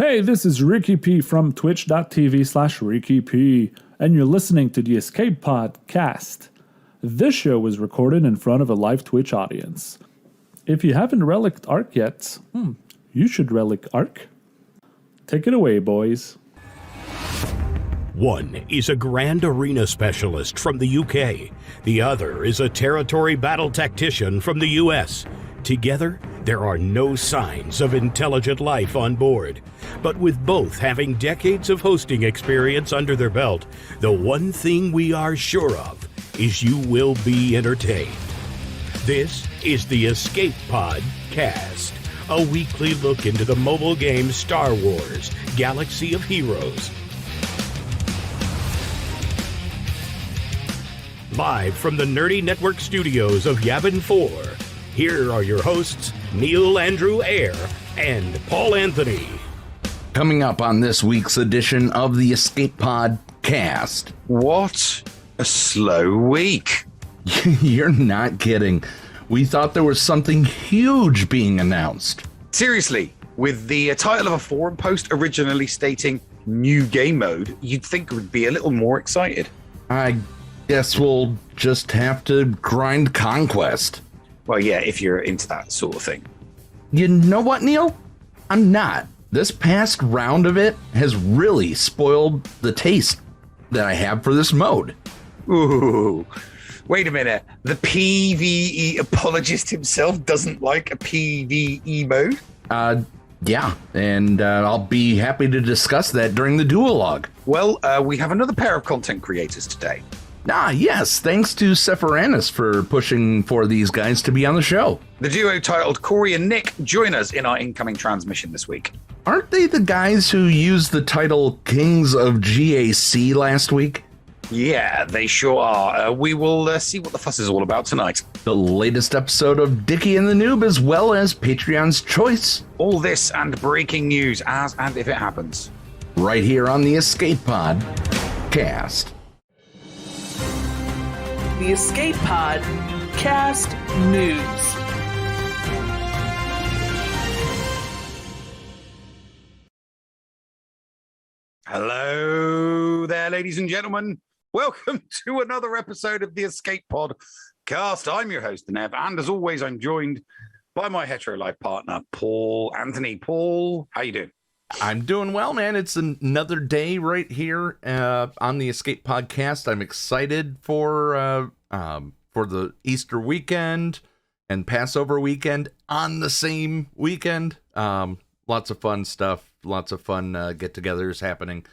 Hey, this is Ricky P from twitch.tv/Ricky P, and you're listening to the Escape Podcast. This show was recorded in front of a live Twitch audience. If you haven't relicked Ark yet, you should relic Ark. Take it away, boys. One is a Grand Arena specialist from the UK. The other is a territory battle tactician from the US. Together, there are no signs of intelligent life on board. But with both having decades of hosting experience under their belt, the one thing we are sure of is you will be entertained. This is the Escape Pod Cast, a weekly look into the mobile game Star Wars: Galaxy of Heroes. Live from the Nerdy Network studios of Yavin 4, here are your hosts, Neil Andrew Eyre and Paul Anthony. Coming up on this week's edition of the Escape Pod Cast. What a slow week. You're not kidding. We thought there was something huge being announced. Seriously, with the title of a forum post originally stating new game mode, you'd think we'd be a little more excited. I guess we'll just have to grind Conquest. Well, yeah, if you're into that sort of thing. You know what, Neil? I'm not. This past round of it has really spoiled the taste that I have for this mode. Ooh, wait a minute. The PvE apologist himself doesn't like a PvE mode? Yeah, and I'll be happy to discuss that during the duologue. Well, we have another pair of content creators today. Ah, yes, thanks to Sephiranus for pushing for these guys to be on the show. The duo titled Corey and Nick join us in our incoming transmission this week. Aren't they the guys who used the title Kings of GAC last week? Yeah, they sure are. We will see what the fuss is all about tonight. The latest episode of Dickie and the Noob, as well as Patreon's Choice. All this and breaking news as and if it happens. Right here on the Escape Pod Cast. The Escape Pod Cast News. Hello there, ladies and gentlemen. Welcome to another episode of the Escape Pod Cast. I'm your host, Nev, and as always, I'm joined by my hetero life partner, Paul Anthony. Paul, how you doing? I'm doing well, man. It's another day right here on the Escape Podcast. I'm excited for the Easter weekend and Passover weekend on the same weekend. Lots of fun stuff. Lots of fun get-togethers happening.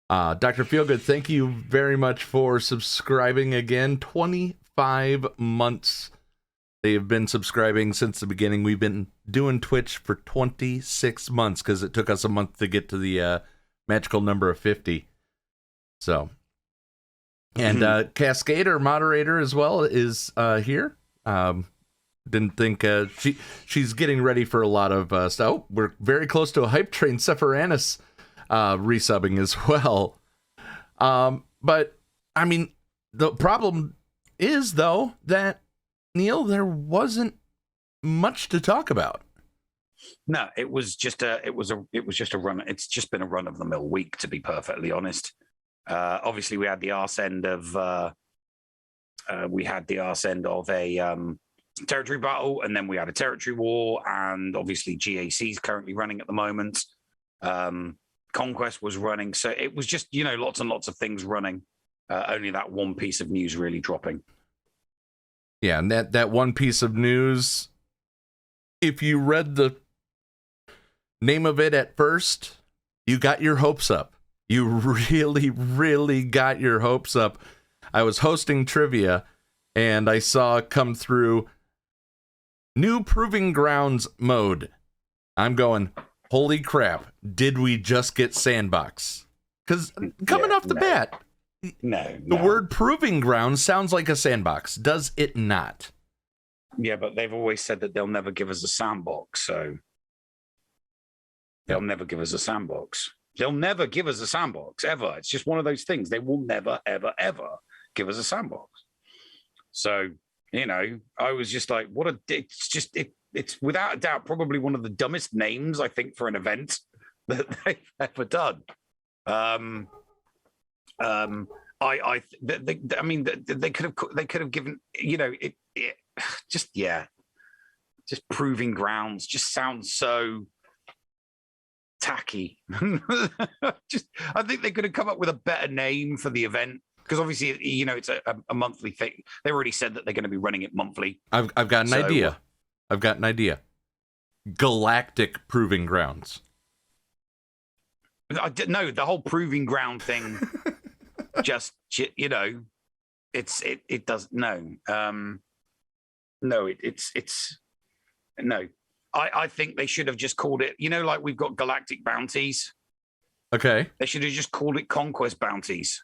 Dr. Feelgood, thank you very much for subscribing again. 25 months they have been subscribing since the beginning. We've been doing Twitch for 26 months because it took us a month to get to the magical number of 50. So, and Cascade, our moderator as well, is here. Didn't think she's getting ready for a lot of stuff. Oh, we're very close to a hype train. Sephiranus resubbing as well. But I mean, the problem is though that Neil, there wasn't much to talk about. No, it was just a run. It's just been a run of the mill week, to be perfectly honest. Obviously, we had the arse end of a territory battle, and then we had a territory war, and obviously GAC is currently running at the moment. Conquest was running, so it was just lots and lots of things running. Only that one piece of news really dropping. Yeah, and that one piece of news, if you read the name of it at first, you got your hopes up. You really, really got your hopes up. I was hosting trivia, and I saw come through new Proving Grounds mode. I'm going, holy crap, did we just get Sandbox? Because coming off the bat, the word Proving Grounds sounds like a sandbox, does it not? Yeah, but they've always said that they'll never give us a sandbox, so they'll never give us a sandbox. They'll never give us a sandbox, ever. It's just one of those things. They will never, ever, ever give us a sandbox. So, I was just like, it's without a doubt probably one of the dumbest names, I think, for an event that they've ever done. I mean, they could have given, you know, just proving grounds just sounds so tacky. I think they could have come up with a better name for the event, because obviously, you know, it's a monthly thing. They already said that they're going to be running it monthly. I've got an idea. I've got an idea. Galactic Proving Grounds. No, the whole proving ground thing, just, you know, it does no. No, it's no. I think they should have just called it, you know, like we've got galactic bounties. Okay. They should have just called it conquest bounties.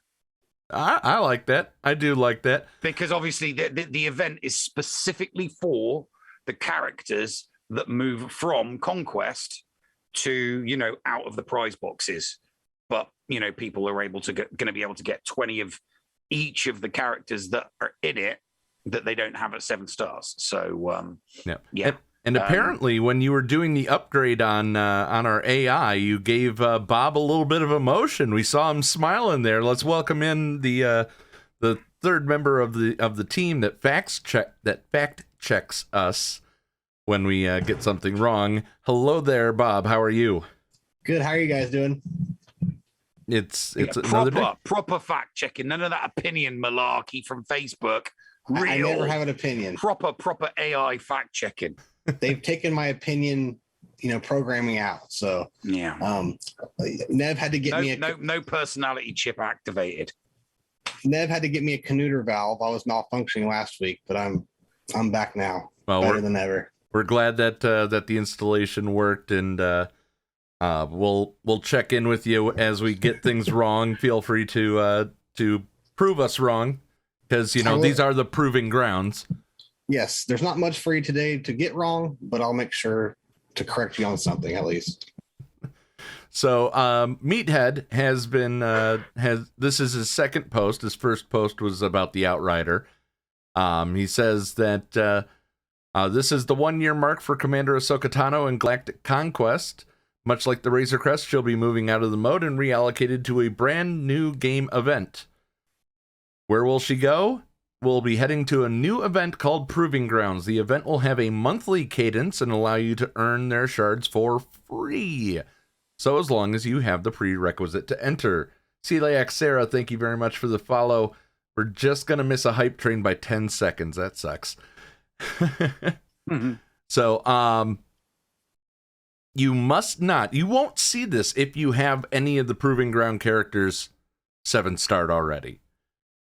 I like that. I do like that. Because obviously the event is specifically for the characters that move from conquest to, you know, out of the prize boxes. But, you know, people are going to be able to get 20 of each of the characters that are in it that they don't have at 7 stars. So, yeah. And apparently, when you were doing the upgrade on our AI, you gave Bob a little bit of emotion. We saw him smiling there. Let's welcome in the third member of the team that fact checks us when we get something wrong. Hello there, Bob. How are you? Good. How are you guys doing? It's another day. Proper fact checking. None of that opinion malarkey from Facebook. Real, I never have an opinion. Proper AI fact checking. They've taken my opinion, you know, programming out. So yeah. Nev had to get me no personality chip activated. Nev had to get me a Canuter valve. I was malfunctioning last week, but I'm back now. Well, better than ever. We're glad that the installation worked, and we'll check in with you as we get things wrong. Feel free to prove us wrong, because you know these are the proving grounds. Yes, there's not much for you today to get wrong, but I'll make sure to correct you on something at least. So Meathead has been this is his second post. His first post was about the Outrider. He says that this is the 1-year mark for Commander Ahsoka Tano in Galactic Conquest. Much like the Razor Crest, she'll be moving out of the mode and reallocated to a brand new game event. Where will she go? We'll be heading to a new event called Proving Grounds. The event will have a monthly cadence and allow you to earn their shards for free. So as long as you have the prerequisite to enter. Celiac Sarah, thank you very much for the follow. We're just going to miss a hype train by 10 seconds. That sucks. Mm-hmm. So, you won't see this if you have any of the Proving Ground characters 7-starred already.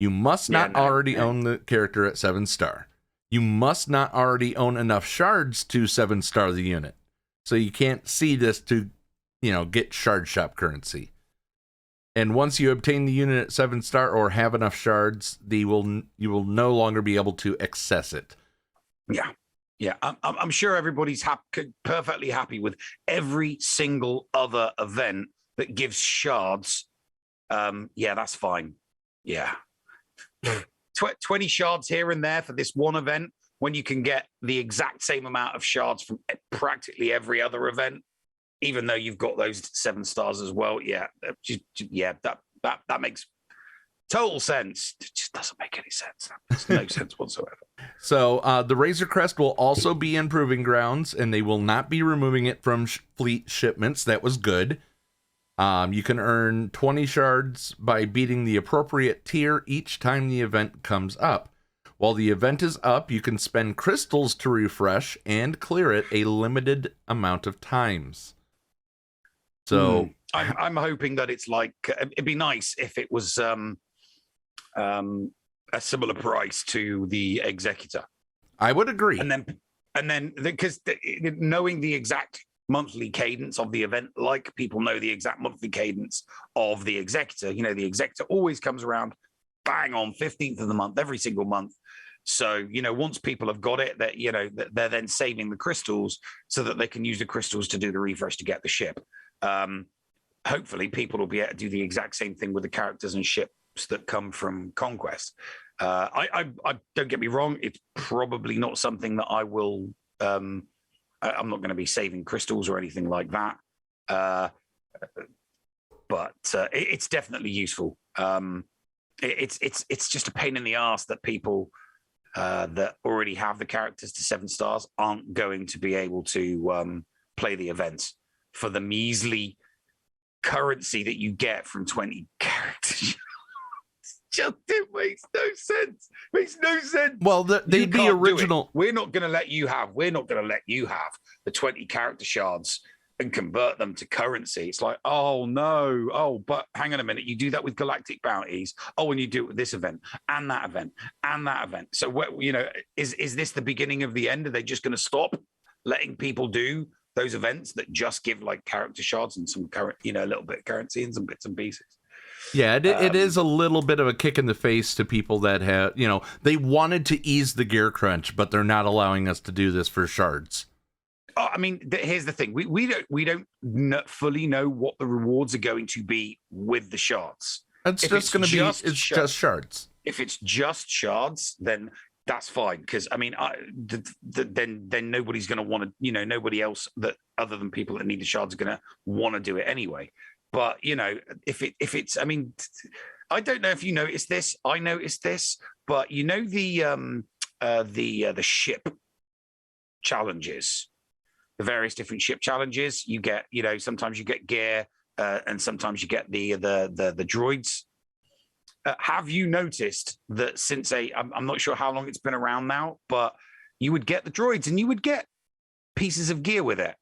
You must not already own the character at 7-star. You must not already own enough shards to 7-star the unit. So you can't see this to, you know, get shard shop currency. And once you obtain the unit at 7-star or have enough shards, you will no longer be able to access it. Yeah. I'm sure everybody's perfectly happy with every single other event that gives shards. Yeah, that's fine. Yeah. 20 shards here and there for this one event, when you can get the exact same amount of shards from practically every other event, even though you've got those 7 stars as well. Yeah, that makes total sense. It just doesn't make any sense. There's no sense whatsoever. So the Razor Crest will also be in Proving Grounds, and they will not be removing it from fleet shipments. That was good. You can earn 20 shards by beating the appropriate tier each time the event comes up. While the event is up, you can spend crystals to refresh and clear it a limited amount of times. So I'm hoping that it's like, it'd be nice if it was a similar price to the Executor. I would agree. And then because knowing the exact monthly cadence of the event, like people know the exact monthly cadence of the Executor. You know, the Executor always comes around bang on 15th of the month, every single month. So, you know, once people have got it, that, you know, they're then saving the crystals so that they can use the crystals to do the refresh to get the ship. Hopefully people will be able to do the exact same thing with the characters and ships that come from Conquest. I don't get me wrong, it's probably not something that I will I'm not going to be saving crystals or anything like that. But it's definitely useful. It's just a pain in the ass that people that already have the characters to 7 stars aren't going to be able to play the events for the measly currency that you get from 20 characters. It makes no sense. Makes no sense. Well, they'd be original. We're not going to let you have the 20 character shards and convert them to currency. It's like, oh no, oh, but hang on a minute, you do that with galactic bounties. Oh, and you do it with this event and that event and that event. So what, you know, is this the beginning of the end? Are they just going to stop letting people do those events that just give like character shards and some current, you know, a little bit of currency and some bits and pieces? Yeah, it is a little bit of a kick in the face to people that have, you know, they wanted to ease the gear crunch, but they're not allowing us to do this for shards. I mean, here's the thing: we don't fully know what the rewards are going to be with the shards. It's just going to be just shards. If it's just shards, then that's fine. Because I mean, then nobody's going to want to, you know, nobody else that other than people that need the shards are going to want to do it anyway. But you know, if it's, I mean, I don't know if you noticed this. I noticed this, but you know the ship challenges. The various different ship challenges you get, you know, sometimes you get gear and sometimes you get the droids. Have you noticed that since I'm not sure how long it's been around now, but you would get the droids and you would get pieces of gear with it.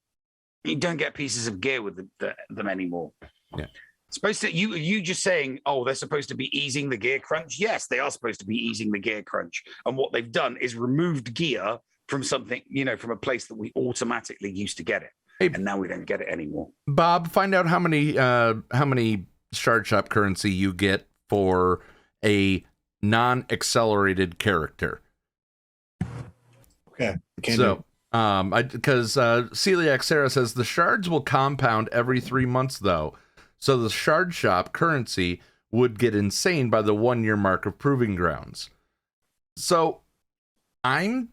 You don't get pieces of gear with them anymore. Yeah. Supposed to you just saying, oh, they're supposed to be easing the gear crunch. Yes, they are supposed to be easing the gear crunch. And what they've done is removed gear from something, you know, from a place that we automatically used to get it. Hey, and now we don't get it anymore. Bob, find out how many shard shop currency you get for a non-accelerated character. Okay. Because Celiac Sarah says the shards will compound every 3 months though. So the shard shop currency would get insane by the 1 year mark of proving grounds. So I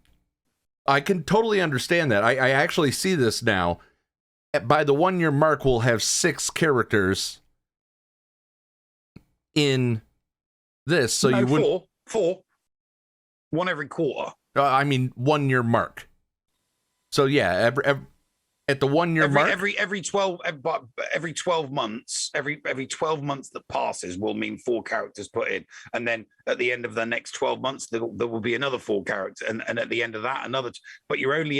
can totally understand that. I actually see this now. By the 1 year mark, we'll have 6 characters in this. So you would four, one every quarter. I mean, 1 year mark. So yeah, at the 1 year mark, every 12 months, every 12 months that passes will mean 4 characters put in, and then at the end of the next 12 months there will be another 4 characters, and at the end of that another. But you're going to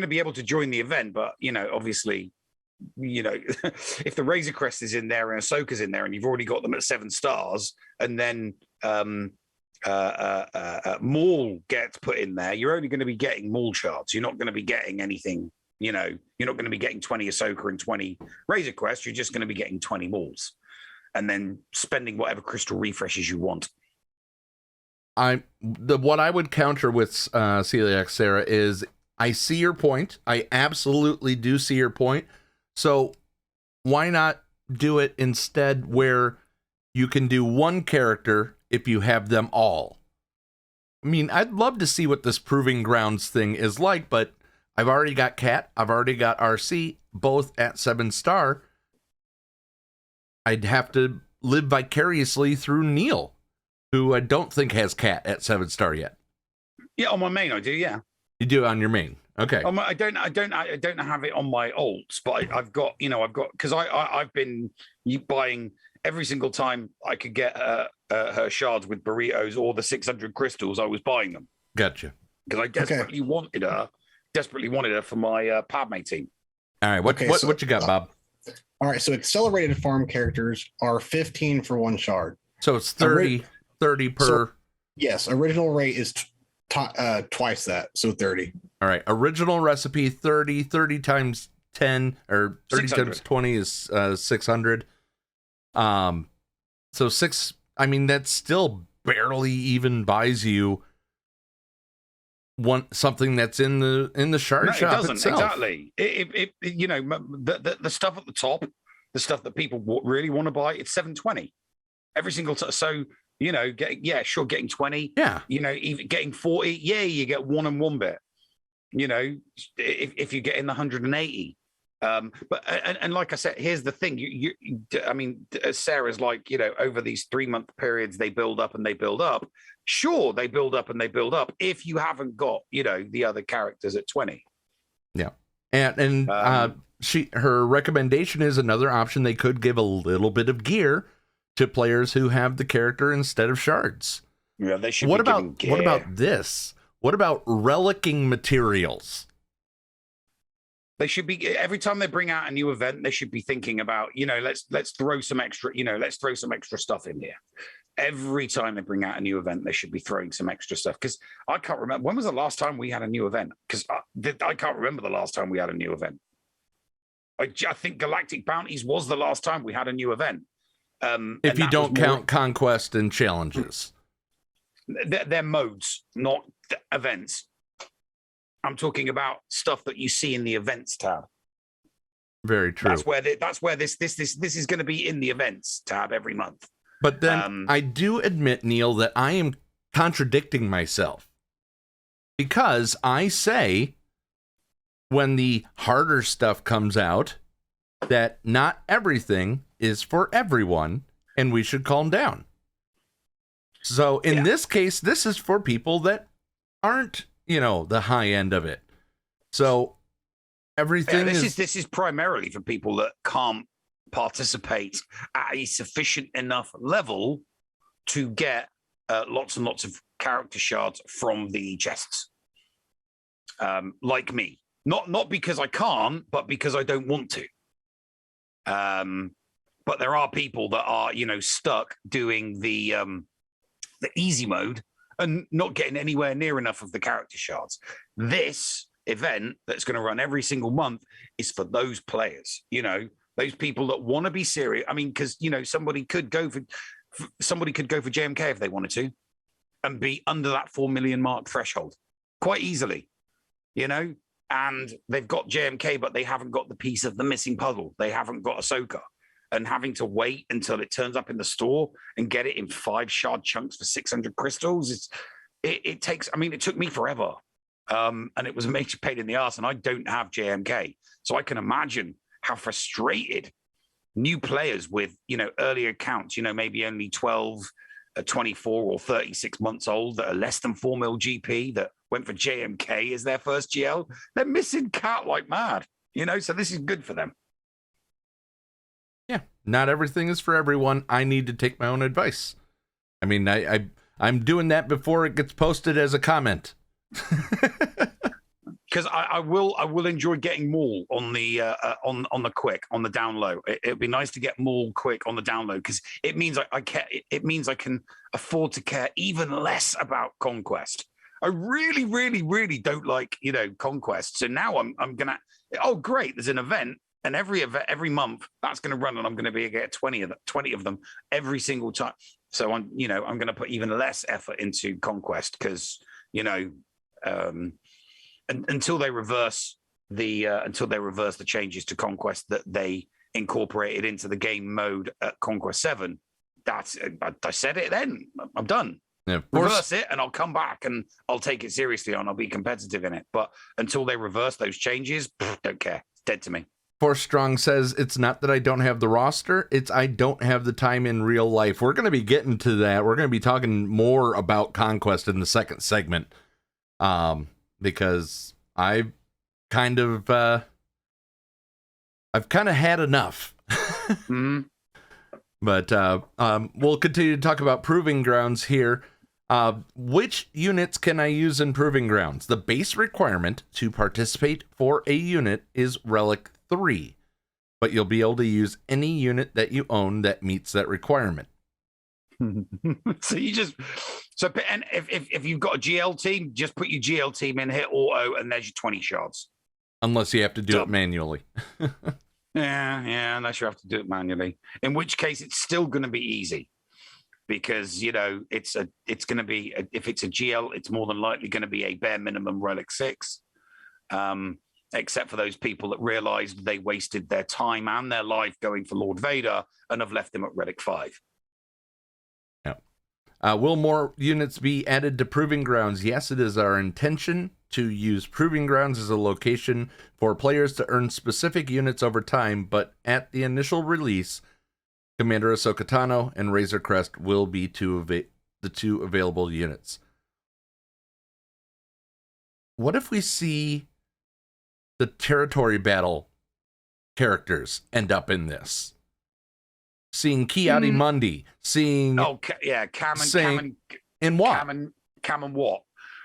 be able to join the event, but you know, obviously, you know, if the Razor Crest is in there and Ahsoka's in there, and you've already got them at 7 stars, and then Maul gets put in there, you're only going to be getting Maul shards. You're not going to be getting anything. You know, you're not going to be getting 20 Ahsoka and 20 Razor Crest. You're just going to be getting 20 Mauls, and then spending whatever crystal refreshes you want. What I would counter with Celiac Sarah is I see your point. I absolutely do see your point. So why not do it instead where you can do 1 character if you have them all? I mean, I'd love to see what this proving grounds thing is like, but I've already got Cat. I've already got RC, both at 7 star. I'd have to live vicariously through Neil, who I don't think has Cat at 7 star yet. Yeah, on my main I do. Yeah, you do on your main. Okay. I don't have it on my alts, but I've got because I've been buying every single time I could get her shards with burritos or the 600 crystals. I was buying them. Gotcha. Because I desperately wanted her for my Padme team. All right, what you got, Bob? All right, so accelerated farm characters are 15 for 1 shard. So it's 30 per. So, yes, original rate is twice that, so 30. All right, original recipe 30 times 10 or 30 times 20 is 600. So 6. I mean, that still barely even buys you something that's in the shard shop. It doesn't itself. Exactly. It you know, the stuff at the top, the stuff that people really want to buy, it's 720 every single time. So you know, getting 20. Yeah. You know, even getting 40. Yeah, you get 1 and 1 bit. You know, if you get in the 180, But and like I said, here's the thing. I mean, Sarah's like, over these 3-month periods, they build up and they build up. Sure, they build up and they build up if you haven't got, the other characters at 20. Yeah. And her recommendation is another option. They could give a little bit of gear to players who have the character instead of shards. Yeah, they should. What about this? What about relicking materials? They should be, every time they bring out a new event, they should be thinking about, let's throw some extra, stuff in here. Every time they bring out a new event, they should be throwing some extra stuff. Because I can't remember, when was the last time we had a new event? Because I can't remember the last time we had a new event. I think Galactic Bounties was the last time we had a new event. If you don't count Conquest and Challenges. They're modes, not events. I'm talking about stuff that you see in the events tab. Very true. That's where this is going to be in the events tab every month. But then I do admit, Neil, that I am contradicting myself, because I say when the harder stuff comes out that not everything is for everyone and we should calm down. So in this case, this is for people that aren't, the high end of it. So everything this is primarily for people that can't participate at a sufficient enough level to get lots and lots of character shards from the chests. Like me. Not because I can't, but because I don't want to. But there are people that are, stuck doing the easy mode and not getting anywhere near enough of the character shards. This event that's going to run every single month is for those players, those people that want to be serious. I mean, because, somebody could go for JMK if they wanted to and be under that 4 million mark threshold quite easily, and they've got JMK, but they haven't got the piece of the missing puzzle. They haven't got Ahsoka. And having to wait until it turns up in the store and get it in 5 shard chunks for 600 crystals, it takes, it took me forever. And it was a major pain in the ass, and I don't have JMK. So I can imagine how frustrated new players with, early accounts, maybe only 12, 24 or 36 months old that are less than 4 mil GP that went for JMK as their first GL. They're missing Cat like mad, so this is good for them. Yeah, not everything is for everyone. I need to take my own advice. I'm doing that before it gets posted as a comment. Because I will enjoy getting Maul on the on the quick, on the down low. It'd be nice to get Maul quick on the down low, because it means it means I can afford to care even less about Conquest. I really, really, really don't like Conquest. So now I'm gonna, oh great, there's an event. And every month that's going to run, and I'm going to get 20 of them every single time. So I'm going to put even less effort into Conquest, because until they reverse the changes to Conquest that they incorporated into the game mode at Conquest 7. I said it then. I'm done. Yeah, reverse it, and I'll come back and I'll take it seriously, and I'll be competitive in it. But until they reverse those changes, don't care. It's dead to me. Force Strong says it's not that I don't have the roster, it's I don't have the time in real life. We're going to be getting to that. We're going to be talking more about Conquest in the second segment, because I've kind of had enough. Mm-hmm. But we'll continue to talk about Proving Grounds here. Which units can I use in Proving Grounds? The base requirement to participate for a unit is Relic 3, but you'll be able to use any unit that you own that meets that requirement. So and if you've got a GL team, just put your GL team in, hit auto, and there's your 20 shards. Unless you have to do it manually. Yeah, unless you have to do it manually. In which case, it's still going to be easy, because it's going to be, if it's a GL, it's more than likely going to be a bare minimum Relic 6. Except for those people that realized they wasted their time and their life going for Lord Vader and have left him at Relic 5. Yeah. Will more units be added to Proving Grounds? Yes, it is our intention to use Proving Grounds as a location for players to earn specific units over time, but at the initial release, Commander Ahsoka Tano and Razor Crest will be the two available units. What if we see the territory battle characters end up in this? Seeing Kiadi Mundi, seeing Cam and Watt. Cam and Watt.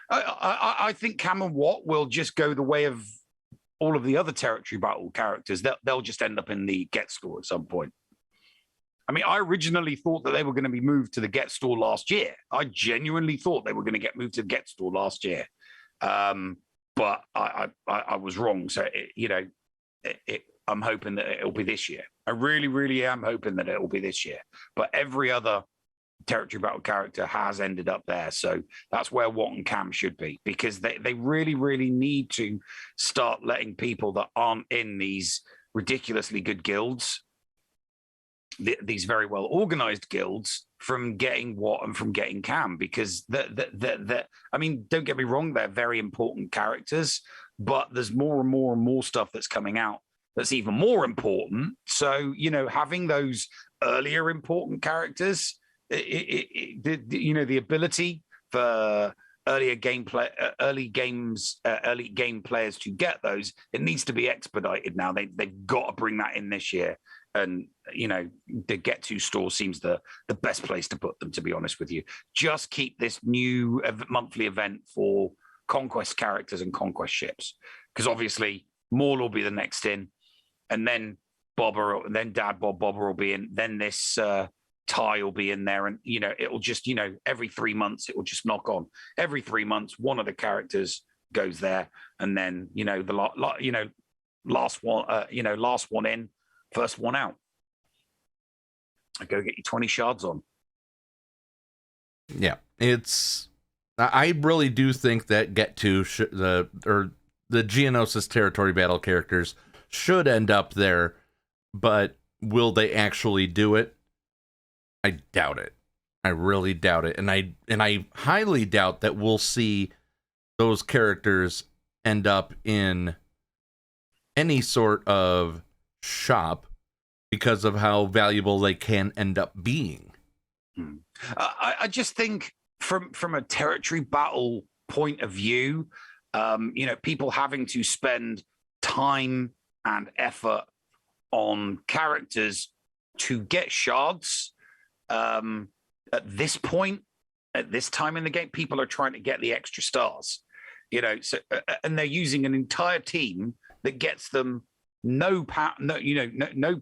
I think Cam and Watt will just go the way of all of the other territory battle characters. They'll just end up in the Get Store at some point. I mean, I originally thought that they were going to be moved to the Get Store last year. I genuinely thought they were going to get moved to the Get Store last year. But I was wrong. So, I'm hoping that it'll be this year. I really, really am hoping that it'll be this year. But every other territory battle character has ended up there. So that's where Watt and Cam should be, because they really, really need to start letting people that aren't in these ridiculously good guilds, these very well organized guilds, from getting Watt and from getting Cam, because I mean, don't get me wrong, they're very important characters, but there's more and more and more stuff that's coming out that's even more important. So, having those earlier important characters, the ability for early game players to get those, it needs to be expedited now. They've got to bring that in this year. And, the Get To store seems the best place to put them, to be honest with you. Just keep this new monthly event for Conquest characters and Conquest ships, because obviously Maul will be the next in, and then Dad Bobber will be in, then this Ty will be in there, and it'll just every 3 months it will just knock on. Every 3 months one of the characters goes there, and then last one in, first one out. I go get you 20 shards on. Yeah, I really do think that the Geonosis territory battle characters should end up there, but will they actually do it? I doubt it. I really doubt it. And I highly doubt that we'll see those characters end up in any sort of shop because of how valuable they can end up being. I just think from a territory battle point of view, people having to spend time and effort on characters to get shards. At this point, at this time in the game, people are trying to get the extra stars, and they're using an entire team that gets them no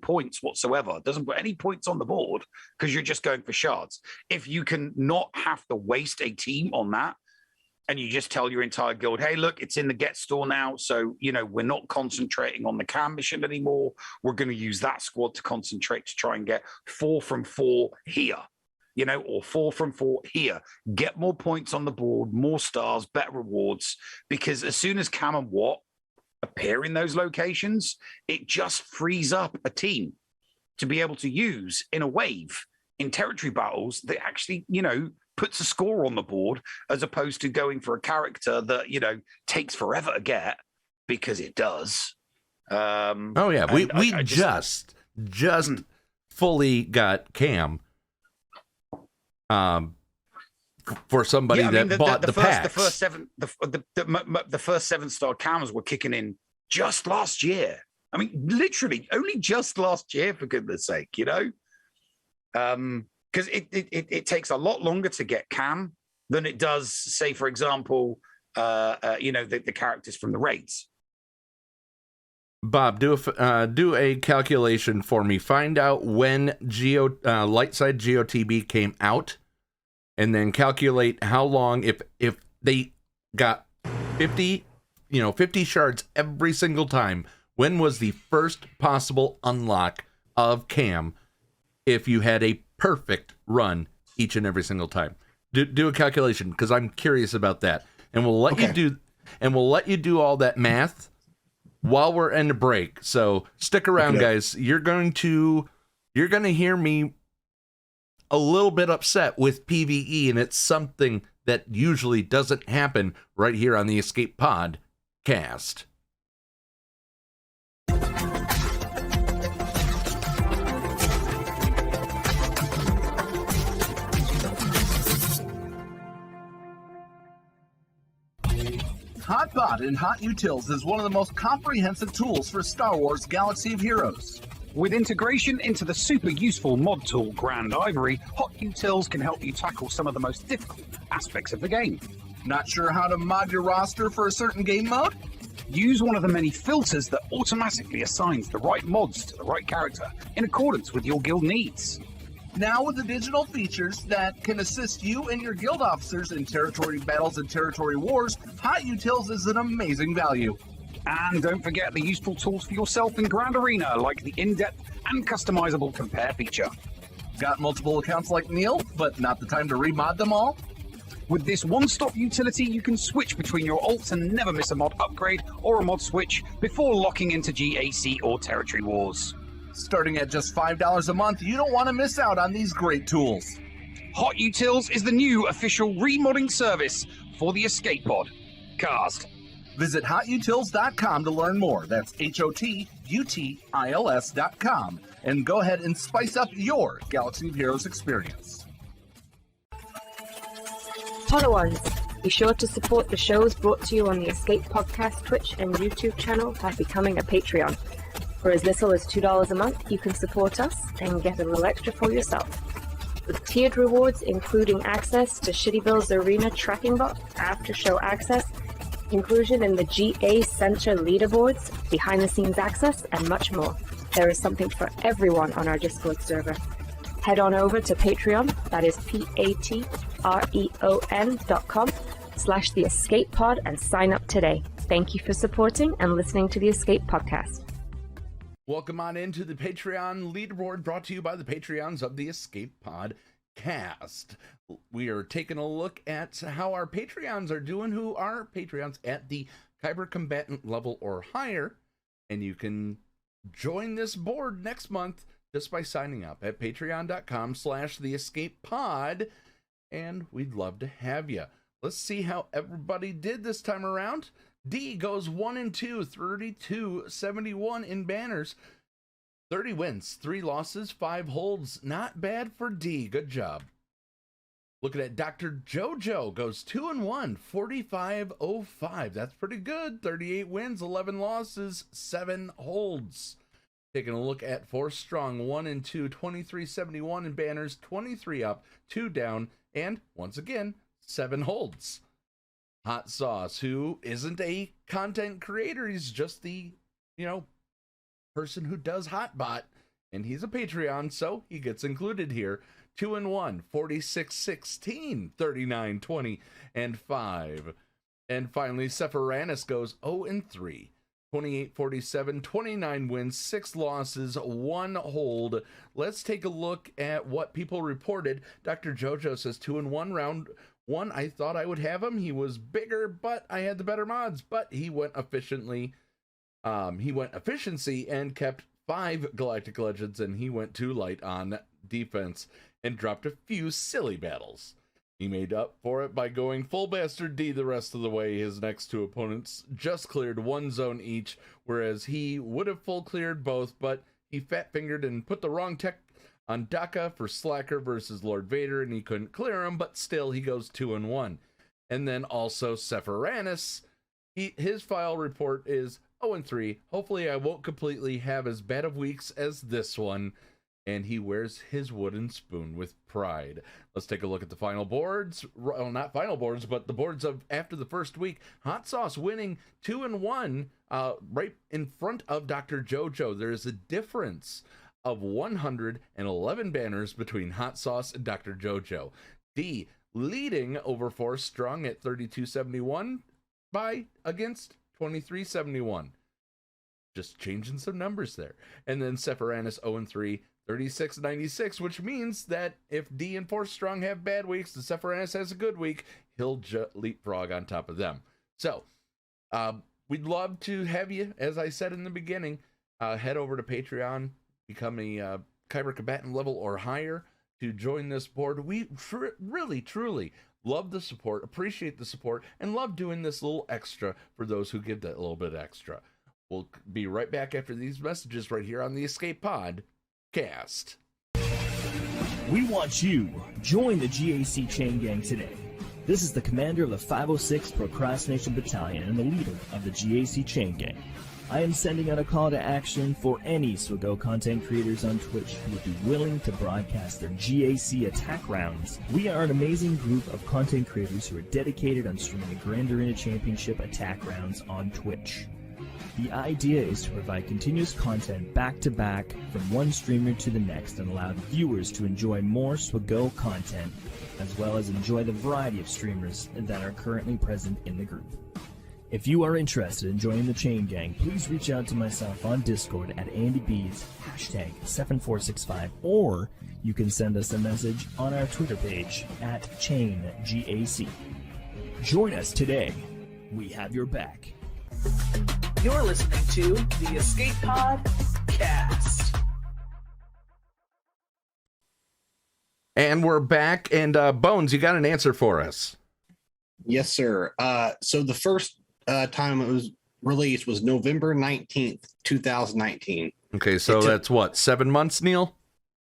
points whatsoever. It doesn't put any points on the board because you're just going for shards. If you can not have to waste a team on that, and you just tell your entire guild, hey, look, it's in the Get Store now, so we're not concentrating on the Cam mission anymore. We're going to use that squad to concentrate to try and get 4 from 4 here, or 4 from 4 here. Get more points on the board, more stars, better rewards, because as soon as Cam and Watt appear in those locations, it just frees up a team to be able to use in a wave in territory battles that actually, puts a score on the board, as opposed to going for a character that, takes forever to get, because it does. We just fully got Cam for somebody that bought the packs. The first 7-star cams were kicking in just last year. I mean, literally only just last year, for goodness sake, because it takes a lot longer to get Cam than it does, say, for example, the characters from the raids. Bob, do a calculation for me. Find out when Lightside GOTB came out, and then calculate how long, if they got 50 shards every single time, when was the first possible unlock of Cam if you had a perfect run each and every single time? Do a calculation, because I'm curious about that, and we'll let you do all that math while we're in the break. So stick around, guys. You're going to hear me a little bit upset with PvE, and it's something that usually doesn't happen right here on the Escape Pod cast. HotBot in HotUtils is one of the most comprehensive tools for Star Wars Galaxy of Heroes. With integration into the super useful mod tool Grand Ivory, HotUtils can help you tackle some of the most difficult aspects of the game. Not sure how to mod your roster for a certain game mode? Use one of the many filters that automatically assigns the right mods to the right character in accordance with your guild needs. Now with the digital features that can assist you and your guild officers in territory battles and territory wars, HotUtils is an amazing value. And don't forget the useful tools for yourself in Grand Arena, like the in-depth and customizable compare feature. Got multiple accounts like Neil, but not the time to remod them all? With this one-stop utility, you can switch between your alts and never miss a mod upgrade or a mod switch before locking into GAC or Territory Wars. Starting at just $5 a month, you don't want to miss out on these great tools. HotUtils is the new official remodding service for the Escape Pod cast. Visit HotUtils.com to learn more. That's HotUtils.com. And go ahead and spice up your Galaxy of Heroes experience. Hello ones, be sure to support the shows brought to you on the Escape Podcast Twitch and YouTube channel by becoming a Patreon. For as little as $2 a month, you can support us and get a little extra for yourself. With tiered rewards including access to Shitty Bill's Arena tracking bot, after-show access, inclusion in the GA Center leaderboards, behind-the-scenes access, and much more. There is something for everyone on our Discord server. Head on over to Patreon, that is patreon.com/The Escape Pod, and sign up today. Thank you for supporting and listening to the Escape Podcast. Welcome on into the Patreon leaderboard, brought to you by the Patreons of the Escape Pod cast. We are taking a look at how our Patreons are doing, who are Patreons at the Kyber Combatant level or higher, and you can join this board next month just by signing up at patreon.com/theescapepod, and we'd love to have you. Let's see how everybody did this time around. D goes 1-2, 32-71 in banners. 30 wins, 3 losses, 5 holds. Not bad for D. Good job. Looking at Dr. JoJo, goes 2-1, 45-05. That's pretty good. 38 wins, 11 losses, 7 holds. Taking a look at Force Strong, 1-2, 23-71 in banners, 23 up, 2 down, and once again, 7 holds. Hot Sauce, who isn't a content creator, he's just the, person who does HotBot, and he's a Patreon, so he gets included here. 2-1, 46-16, 39-20, and 5. And finally, Sephiranus goes 0-3, 28-47, 29 wins, 6 losses, 1 hold. Let's take a look at what people reported. Dr. JoJo says 2-1 round 1. I thought I would have him. He was bigger, but I had the better mods. But he went efficiency and kept 5 Galactic Legends, and he went too light on defense and dropped a few silly battles. He made up for it by going full bastard D the rest of the way. His next 2 opponents just cleared 1 zone each, whereas he would have full cleared both, but he fat fingered and put the wrong tech on Daka for Slacker versus Lord Vader, and he couldn't clear him, but still he goes 2-1. And then also Sephiranus, his file report is 0-3. Hopefully I won't completely have as bad of weeks as this one. And he wears his wooden spoon with pride. Let's take a look at the final boards. Well, not final boards, but the boards of after the first week. Hot Sauce winning 2-1 right in front of Dr. JoJo. There is a difference of 111 banners between Hot Sauce and Dr. JoJo. D leading over Force Strong at 32-71 against 23-71. Just changing some numbers there. And then Sephiranus 0-3, 36-96, which means that if D and Force Strong have bad weeks and Sephiranus has a good week, he'll leapfrog on top of them. So, we'd love to have you, as I said in the beginning, head over to Patreon, become a Kyber Combatant level or higher to join this board. We really, truly Love the support, appreciate the support, and love doing this little extra for those who give that little bit extra. We'll be right back after these messages right here on the Escape Pod Cast. We want you. Join the GAC Chain Gang today. This is the commander of the 506 Procrastination Battalion and the leader of the GAC Chain Gang. I am sending out a call to action for any SWGOH content creators on Twitch who would be willing to broadcast their GAC attack rounds. We are an amazing group of content creators who are dedicated on streaming the Grand Arena Championship attack rounds on Twitch. The idea is to provide continuous content back-to-back from one streamer to the next and allow viewers to enjoy more SWGOH content, as well as enjoy the variety of streamers that are currently present in the group. If you are interested in joining the Chain Gang, please reach out to myself on Discord at AndyBees, #7465, or you can send us a message on our Twitter page at ChainGAC. Join us today. We have your back. You're listening to the Escape Pod Cast. And we're back, and Bones, you got an answer for us. Yes, sir. So the first time it was released was November 19th, 2019. Okay, so that's what, 7 months, Neil?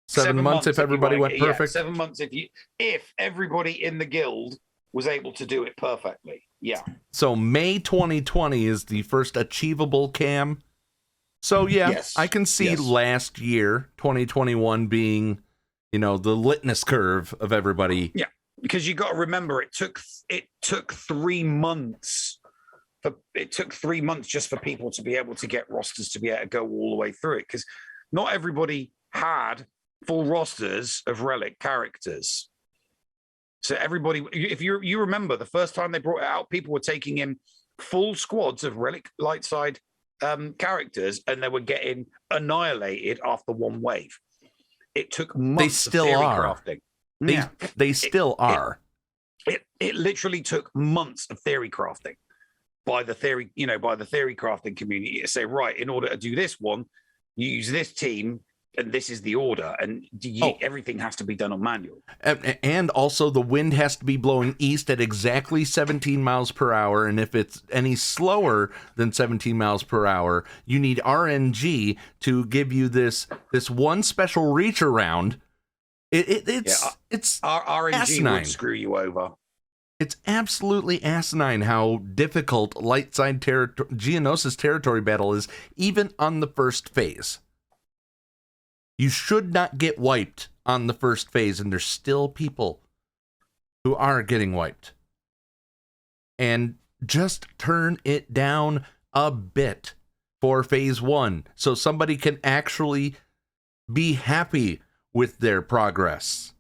7 months if everybody went perfect? 7 months if everybody in the guild was able to do it perfectly. Yeah. So May 2020 is the first achievable cam. So yeah, Yes. I can see last year, 2021, being, the litmus curve of everybody. Yeah, because you got to remember, it took 3 months. It took 3 months just for people to be able to get rosters to be able to go all the way through it, because not everybody had full rosters of Relic characters. So everybody, if you remember, the first time they brought it out, people were taking in full squads of Relic Lightside characters, and they were getting annihilated after one wave. It took months. They still of theory are. crafting. They still are. It literally took months of theory crafting by the theory crafting community to say, right, in order to do this one, you use this team, and this is the order, and everything has to be done on manual. And also the wind has to be blowing east at exactly 17 miles per hour, and if it's any slower than 17 miles per hour, you need RNG to give you this one special reach around. It's RNG asinine. would screw you over. It's absolutely asinine how difficult Lightside Geonosis territory battle is, even on the first phase. You should not get wiped on the first phase, and there's still people who are getting wiped. And just turn it down a bit for phase 1 so somebody can actually be happy with their progress.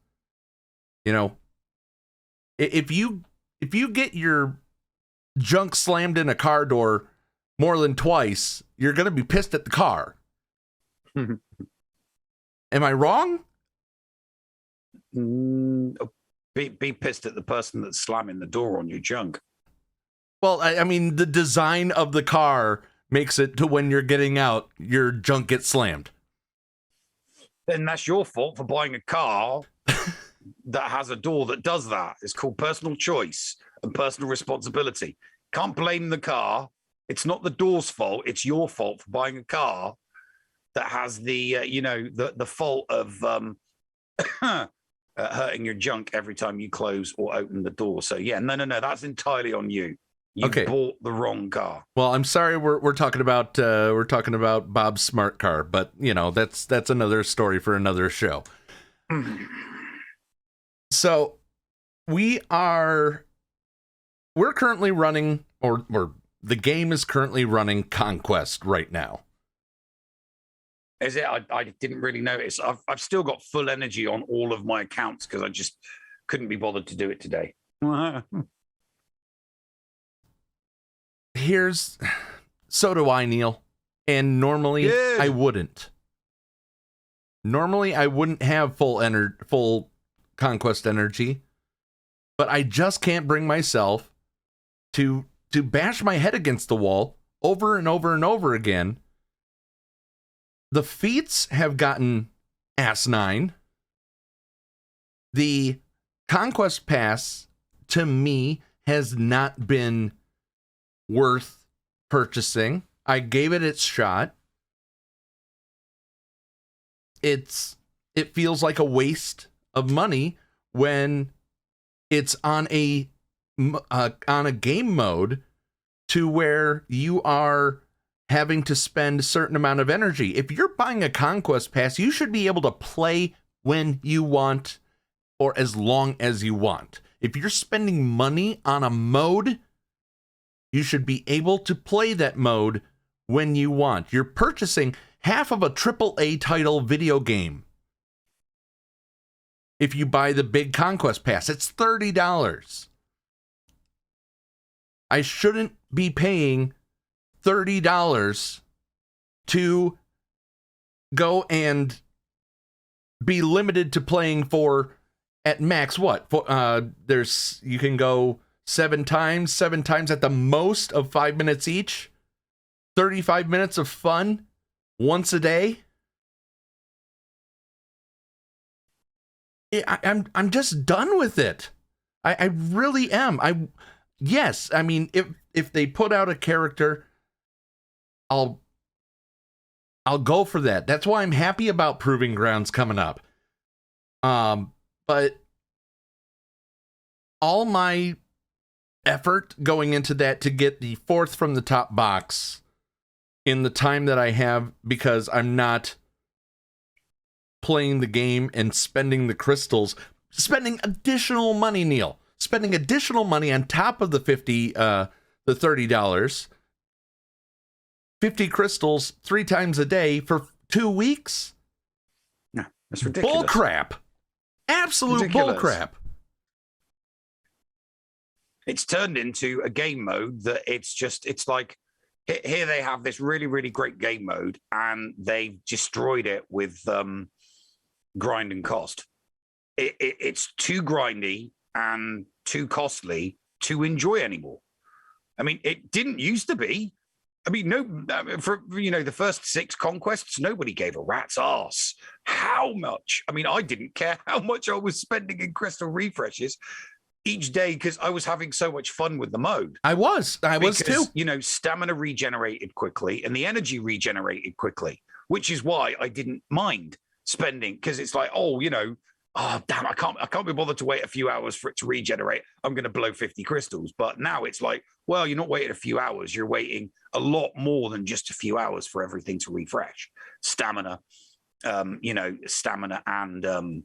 If you get your junk slammed in a car door more than twice, you're going to be pissed at the car. Am I wrong? Be pissed at the person that's slamming the door on your junk. Well, I mean, the design of the car makes it to when you're getting out, your junk gets slammed. Then that's your fault for buying a car that has a door that does that. It's called personal choice and personal responsibility. Can't blame the car. It's not the door's fault. It's your fault for buying a car that has the fault of hurting your junk every time you close or open the door. So yeah, no, that's entirely on you. You bought the wrong car. Well, I'm sorry we're talking about Bob's smart car, but that's another story for another show. So we're currently running, or the game is currently running Conquest right now. Is it? I didn't really notice. I've still got full energy on all of my accounts because I just couldn't be bothered to do it today. So do I, Neil. And normally I wouldn't. Normally I wouldn't have full Conquest energy, but I just can't bring myself to bash my head against the wall over and over and over again. The feats have gotten asinine. The Conquest Pass to me has not been worth purchasing. I gave it its shot. It feels like a waste of money when it's on a game mode to where you are having to spend a certain amount of energy. If you're buying a conquest pass, you should be able to play when you want or as long as you want. If you're spending money on a mode, you should be able to play that mode when you want. You're purchasing half of a AAA title video game. If you buy the big conquest pass, it's $30. I shouldn't be paying $30 to go and be limited to playing for at max what? You can go 7 times at the most of 5 minutes each. 35 minutes of fun once a day. I'm just done with it. I really am. Yes, I mean, if they put out a character, I'll go for that. That's why I'm happy about Proving Grounds coming up. But all my effort going into that to get the 4th from the top box in the time that I have, because I'm not playing the game and spending the crystals, spending additional money, Neil, spending additional money on top of the $30, 50 crystals 3 times a day for 2 weeks. No, that's ridiculous. Bull crap. Absolute bull crap. It's turned into a game mode that it's like, here they have this really, really great game mode, and they've destroyed it with grind and cost. It's too grindy and too costly to enjoy anymore. I mean, it didn't used to be. I mean, for the first 6 conquests, nobody gave a rat's ass how much. I mean, I didn't care how much I was spending in crystal refreshes each day because I was having so much fun with the mode. I was too. Stamina regenerated quickly and the energy regenerated quickly, which is why I didn't mind spending, because it's like, oh damn, I can't be bothered to wait a few hours for it to regenerate. I'm going to blow 50 crystals. But now it's like, well, you're not waiting a few hours. You're waiting a lot more than just a few hours for everything to refresh. Stamina, stamina and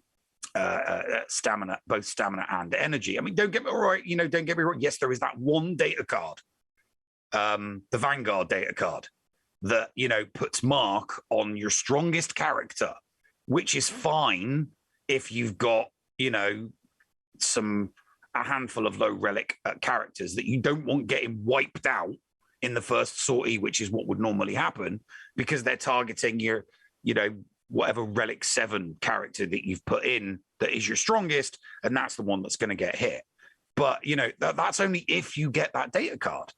stamina, both stamina and energy. I mean, don't get me wrong. Yes, there is that one data card, the Vanguard data card, that, puts mark on your strongest character, which is fine if you've got, a handful of low relic characters that you don't want getting wiped out in the first sortie, which is what would normally happen, because they're targeting your, whatever relic 7 character that you've put in that is your strongest, and that's the one that's going to get hit. But, that's only if you get that data card.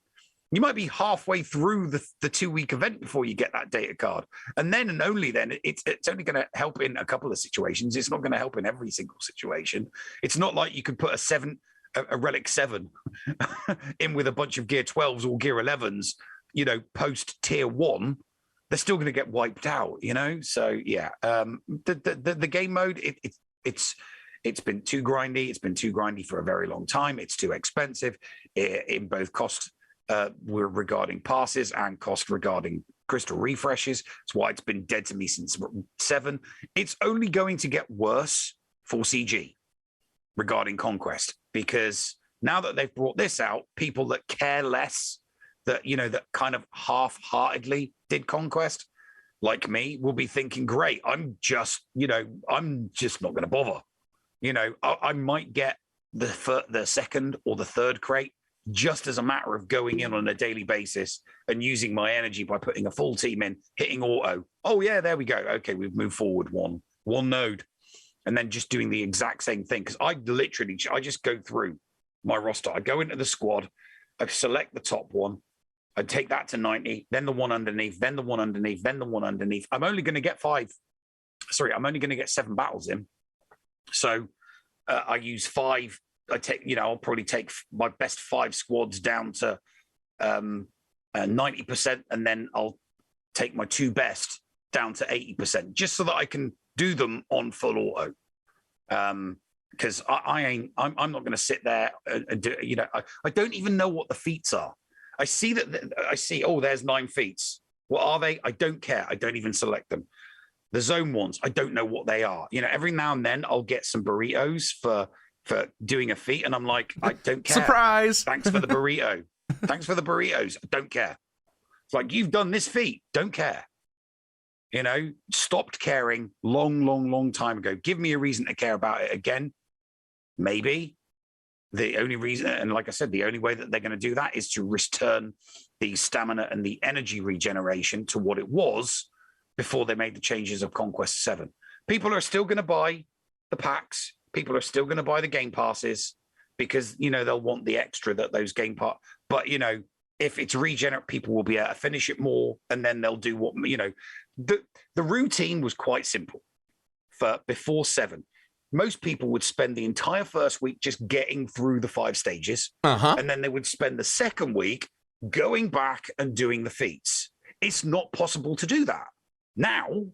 You might be halfway through the 2-week event before you get that data card. And then and only then, it's only going to help in a couple of situations. It's not going to help in every single situation. It's not like you could put a relic 7 in with a bunch of gear 12s or gear 11s, post tier 1. They're still going to get wiped out, So yeah, the game mode, it's been too grindy. It's been too grindy for a very long time. It's too expensive in both cost regarding passes and cost regarding crystal refreshes. That's why it's been dead to me since 7. It's only going to get worse for CG regarding Conquest, because now that they've brought this out, people that care less, that that kind of half-heartedly did Conquest, like me, will be thinking, great, I'm just not going to bother. I might get the second or the third crate just as a matter of going in on a daily basis and using my energy by putting a full team in, hitting auto. Oh yeah, there we go. Okay, we've moved forward one node, and then just doing the exact same thing. Because I just go through my roster. I go into the squad, I select the top one, I take that to 90, then the one underneath, then the one underneath, then the one underneath. I'm only going to get 7 battles in. So I use 5 I'll probably take my best 5 squads down to 90%, and then I'll take my 2 best down to 80%, just so that I can do them on full auto. Because I'm not going to sit there and do, I don't even know what the feats are. I see there's 9 feats. What are they? I don't care. I don't even select them. The zone ones, I don't know what they are. Every now and then I'll get some burritos for doing a feat, and I'm like, I don't care. Surprise! Thanks for the burrito. Thanks for the burritos. I don't care. It's like, you've done this feat. Don't care. Stopped caring long time ago. Give me a reason to care about it again. Maybe. The only reason, and like I said, the only way that they're going to do that is to return the stamina and the energy regeneration to what it was before they made the changes of Conquest 7. People are still going to buy the packs. People are still going to buy the game passes because, they'll want the extra that those game pass. But, if it's regenerate, people will be able to finish it more, and then they'll do what, the routine was quite simple for before 7. Most people would spend the entire first week just getting through the 5 stages. And then they would spend the second week going back and doing the feats. It's not possible to do that. Now,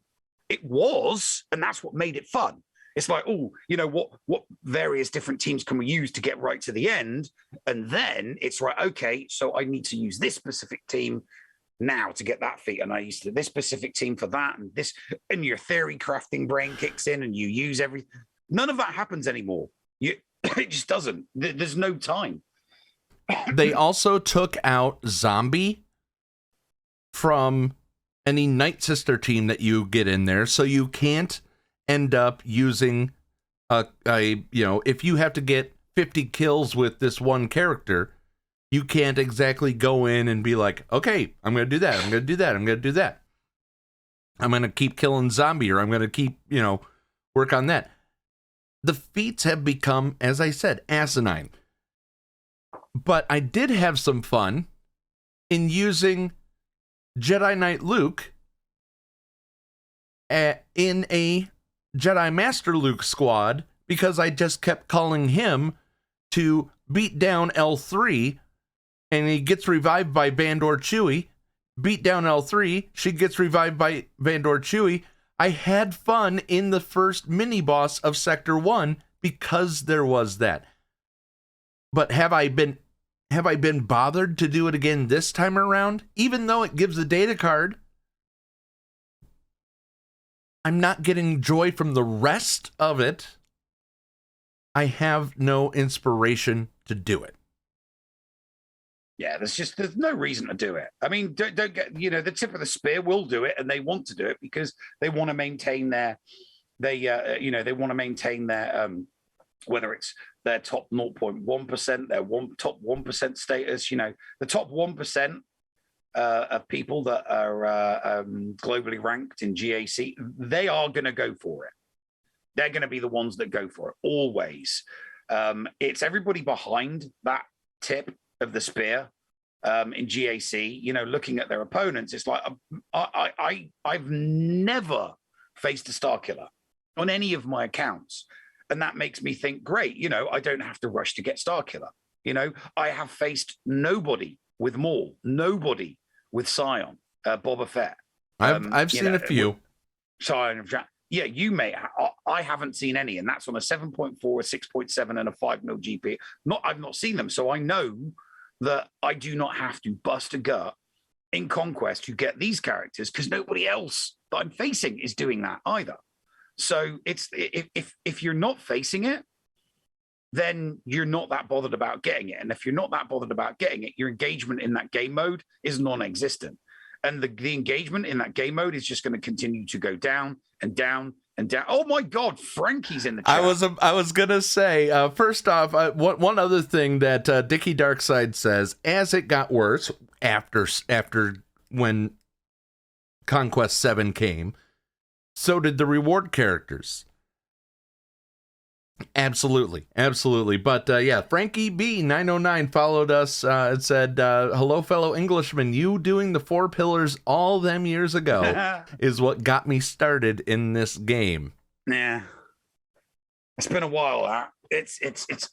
it was, and that's what made it fun. It's like, what various different teams can we use to get right to the end? And then it's right, okay, so I need to use this specific team now to get that feat, and I used to this specific team for that, and your theory crafting brain kicks in, and you use everything. None of that happens anymore. It just doesn't. There's no time. They also took out Zombie from any Night Sister team that you get in there, so you can't end up using if you have to get 50 kills with this one character, you can't exactly go in and be like, okay, I'm going to do that. I'm going to do that. I'm going to do that. I'm going to keep killing Zombie, or I'm going to keep, work on that. The feats have become, as I said, asinine. But I did have some fun in using Jedi Knight Luke in a Jedi Master Luke squad, because I just kept calling him to beat down L3, and he gets revived by Vandor Chewie. Beat down L3, she gets revived by Vandor Chewie. I had fun in the first mini boss of Sector 1 because there was that. But have I been bothered to do it again this time around? Even though it gives a data card, I'm not getting joy from the rest of it. I have no inspiration to do it. Yeah, there's no reason to do it. I mean, don't get, the tip of the spear will do it, and they want to do it because they want to maintain their, whether it's their top 0.1%, their top 1% status, the top 1% of people that are globally ranked in GAC, they are going to go for it. They're going to be the ones that go for it, always. It's everybody behind that tip of the spear in GAC, looking at their opponents. It's like, I've never faced a Star Killer on any of my accounts. And that makes me think, great, I don't have to rush to get Star Killer. I have faced nobody with Maul, nobody with Scion, Boba Fett. I've seen a few. Scion of Jack. Yeah, you may. I haven't seen any, and that's on a 7.4, a 6.7, and a 5 mil GP. I've not seen them, so I know that I do not have to bust a gut in Conquest to get these characters, because nobody else that I'm facing is doing that either. So it's if you're not facing it, then you're not that bothered about getting it. And if you're not that bothered about getting it, your engagement in that game mode is non-existent. And the engagement in that game mode is just going to continue to go down and down and down. Oh my God, Frankie's in the chat. I was gonna say, first off, one other thing that Dickie Darkside says, as it got worse after when Conquest 7 came, so did the reward characters. Absolutely. But yeah, Frankie B909 followed us and said, hello, fellow Englishmen. You doing the 4 pillars all them years ago is what got me started in this game. Yeah. It's been a while.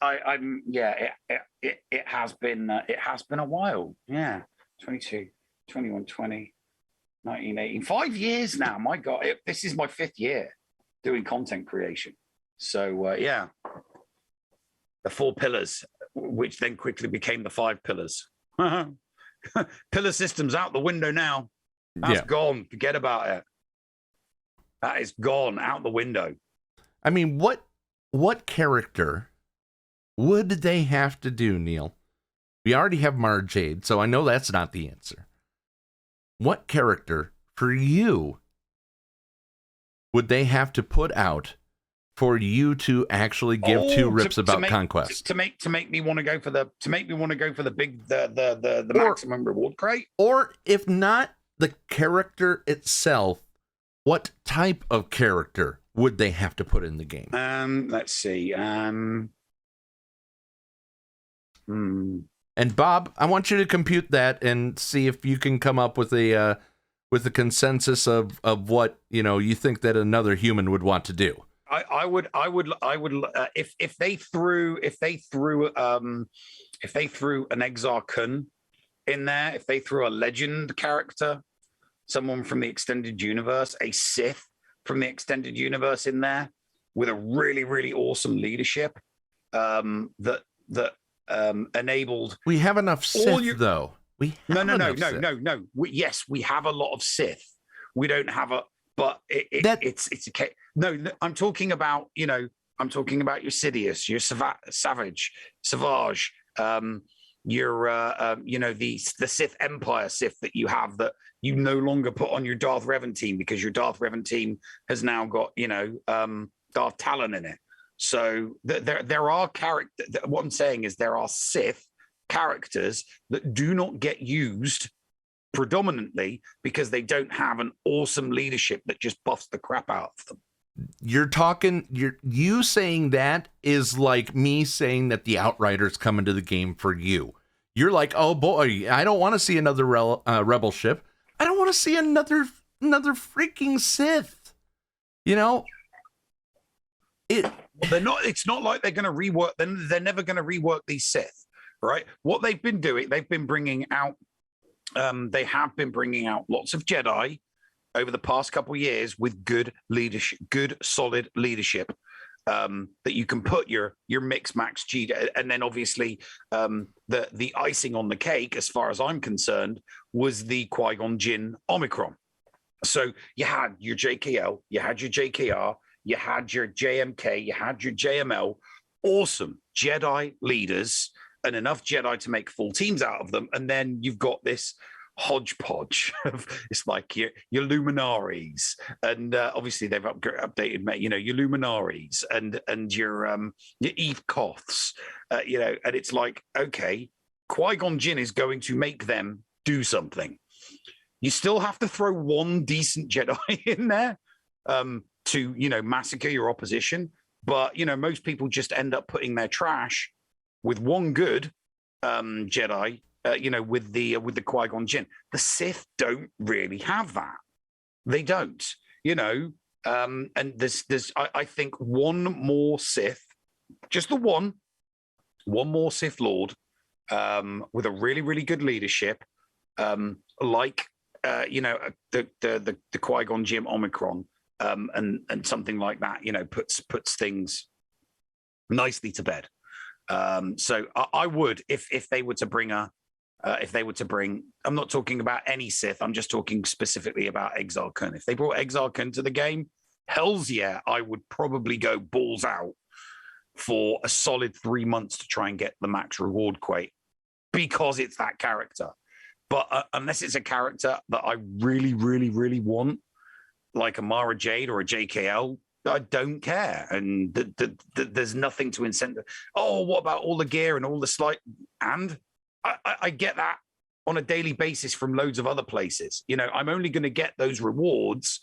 I'm yeah. It has been a while. Yeah, 22, 21, 20, 1918. 5 years now. My God, this is my 5th year doing content creation. So yeah, the 4 pillars, which then quickly became the 5 pillars. Pillar systems out the window now. That's gone. Forget about it. That is gone out the window. I mean, what character would they have to do, Neil? We already have Mara Jade, so I know that's not the answer. What character for you would they have to put out for you to actually give 2 rips about Conquest? To make me want to go for the big the maximum reward crate? Or if not the character itself, what type of character would they have to put in the game? Let's see. And Bob, I want you to compute that and see if you can come up with a consensus of what you think that another human would want to do. I would if they threw an Exar Kun in there, if they threw a legend character, someone from the extended universe, a Sith from the extended universe in there with a really, really awesome leadership that enabled. We have enough Sith though. No. Yes, we have a lot of Sith. We don't have a. But it's okay. No, I'm talking about your Sidious, your Savage, the Sith Empire Sith that you have that you no longer put on your Darth Revan team because your Darth Revan team has now got Darth Talon in it. So there are characters. What I'm saying is there are Sith characters that do not get used predominantly because they don't have an awesome leadership that just buffs the crap out of them. You saying that is like me saying that the Outriders come into the game for you. You're like, oh boy, I don't want to see another rebel ship. I don't want to see another freaking Sith. They're not. It's not like they're going to rework. They're never going to rework these Sith, right? What they've been doing, they've been bringing out. They have been bringing out lots of Jedi over the past couple of years with good leadership, good solid leadership that you can put your mix max G, and then obviously the icing on the cake, as far as I'm concerned, was the Qui-Gon Jinn Omicron. So you had your JKL, you had your JKR, you had your JMK, you had your JML, awesome Jedi leaders. And enough Jedi to make full teams out of them, and then you've got this hodgepodge of it's like your luminaries, and obviously they've updated, your luminaries and your Eve Koths, and it's like, okay, Qui-Gon Jinn is going to make them do something. You still have to throw one decent Jedi in there to massacre your opposition, but most people just end up putting their trash with one good Jedi, with the Qui-Gon Jinn. The Sith don't really have that. They don't, and there's I think one more Sith, just the one more Sith Lord, with a really, really good leadership, the Qui-Gon Jinn Omicron, and something like that, puts things nicely to bed. So I would, if they were to bring I'm not talking about any Sith, I'm just talking specifically about Exar Kun. If they brought Exar Kun to the game, hells yeah, I would probably go balls out for a solid 3 months to try and get the max reward crate because it's that character. But unless it's a character that I really, really, really want, like a Mara Jade or a JKL, I don't care, and there's nothing to incentive. Oh, what about all the gear and all the slight? And I get that on a daily basis from loads of other places. I'm only going to get those rewards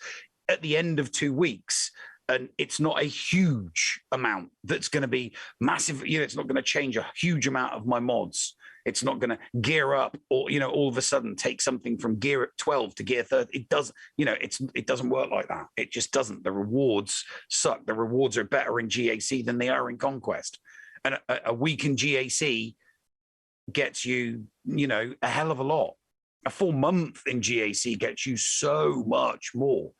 at the end of 2 weeks, and it's not a huge amount that's going to be massive. It's not going to change a huge amount of my mods. It's not going to gear up or, all of a sudden take something from gear 12 to gear 30. It does, it doesn't work like that. It just doesn't. The rewards suck. The rewards are better in GAC than they are in Conquest. And a week in GAC gets you, a hell of a lot. A full month in GAC gets you so much more,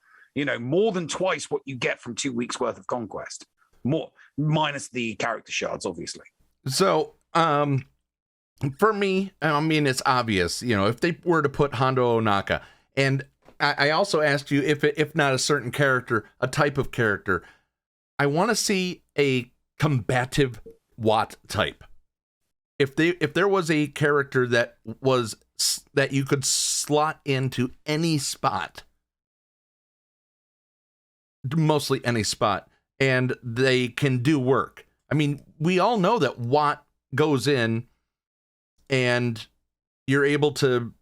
more than twice what you get from 2 weeks worth of Conquest. More, minus the character shards, obviously. So, for me, I mean, it's obvious, if they were to put Hondo Onaka, and I also asked you if not a certain character, a type of character, I want to see a combative Watt type. If there was a character that you could slot into any spot, mostly any spot, and they can do work. I mean, we all know that Watt goes in and you're able to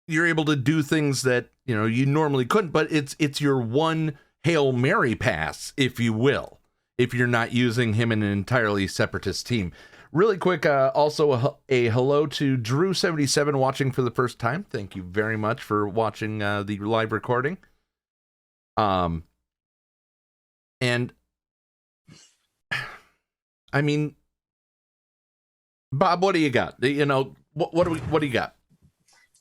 do things that, you normally couldn't, but it's your one Hail Mary pass, if you will, if you're not using him in an entirely separatist team. Really quick, also a hello to Drew77 watching for the first time. Thank you very much for watching the live recording. And I mean, Bob, what do you got? What do you got?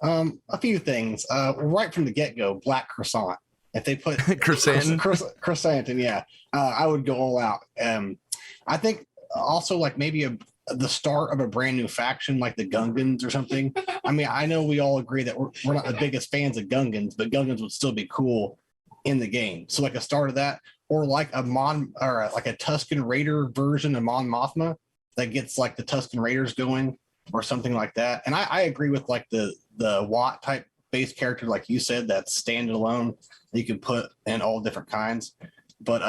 A few things. Right from the get-go, Black Croissant. If they put Chrysanthemum, yeah, I would go all out. I think also like maybe the start of a brand new faction like the Gungans or something. I mean, I know we all agree that we're not the biggest fans of Gungans, but Gungans would still be cool in the game. So like a start of that, or like a Tusken Raider version of Mon Mothma that gets like the Tusken Raiders going or something like that. And I agree with like the Watt type base character, like you said, that's standalone. You can put in all different kinds. But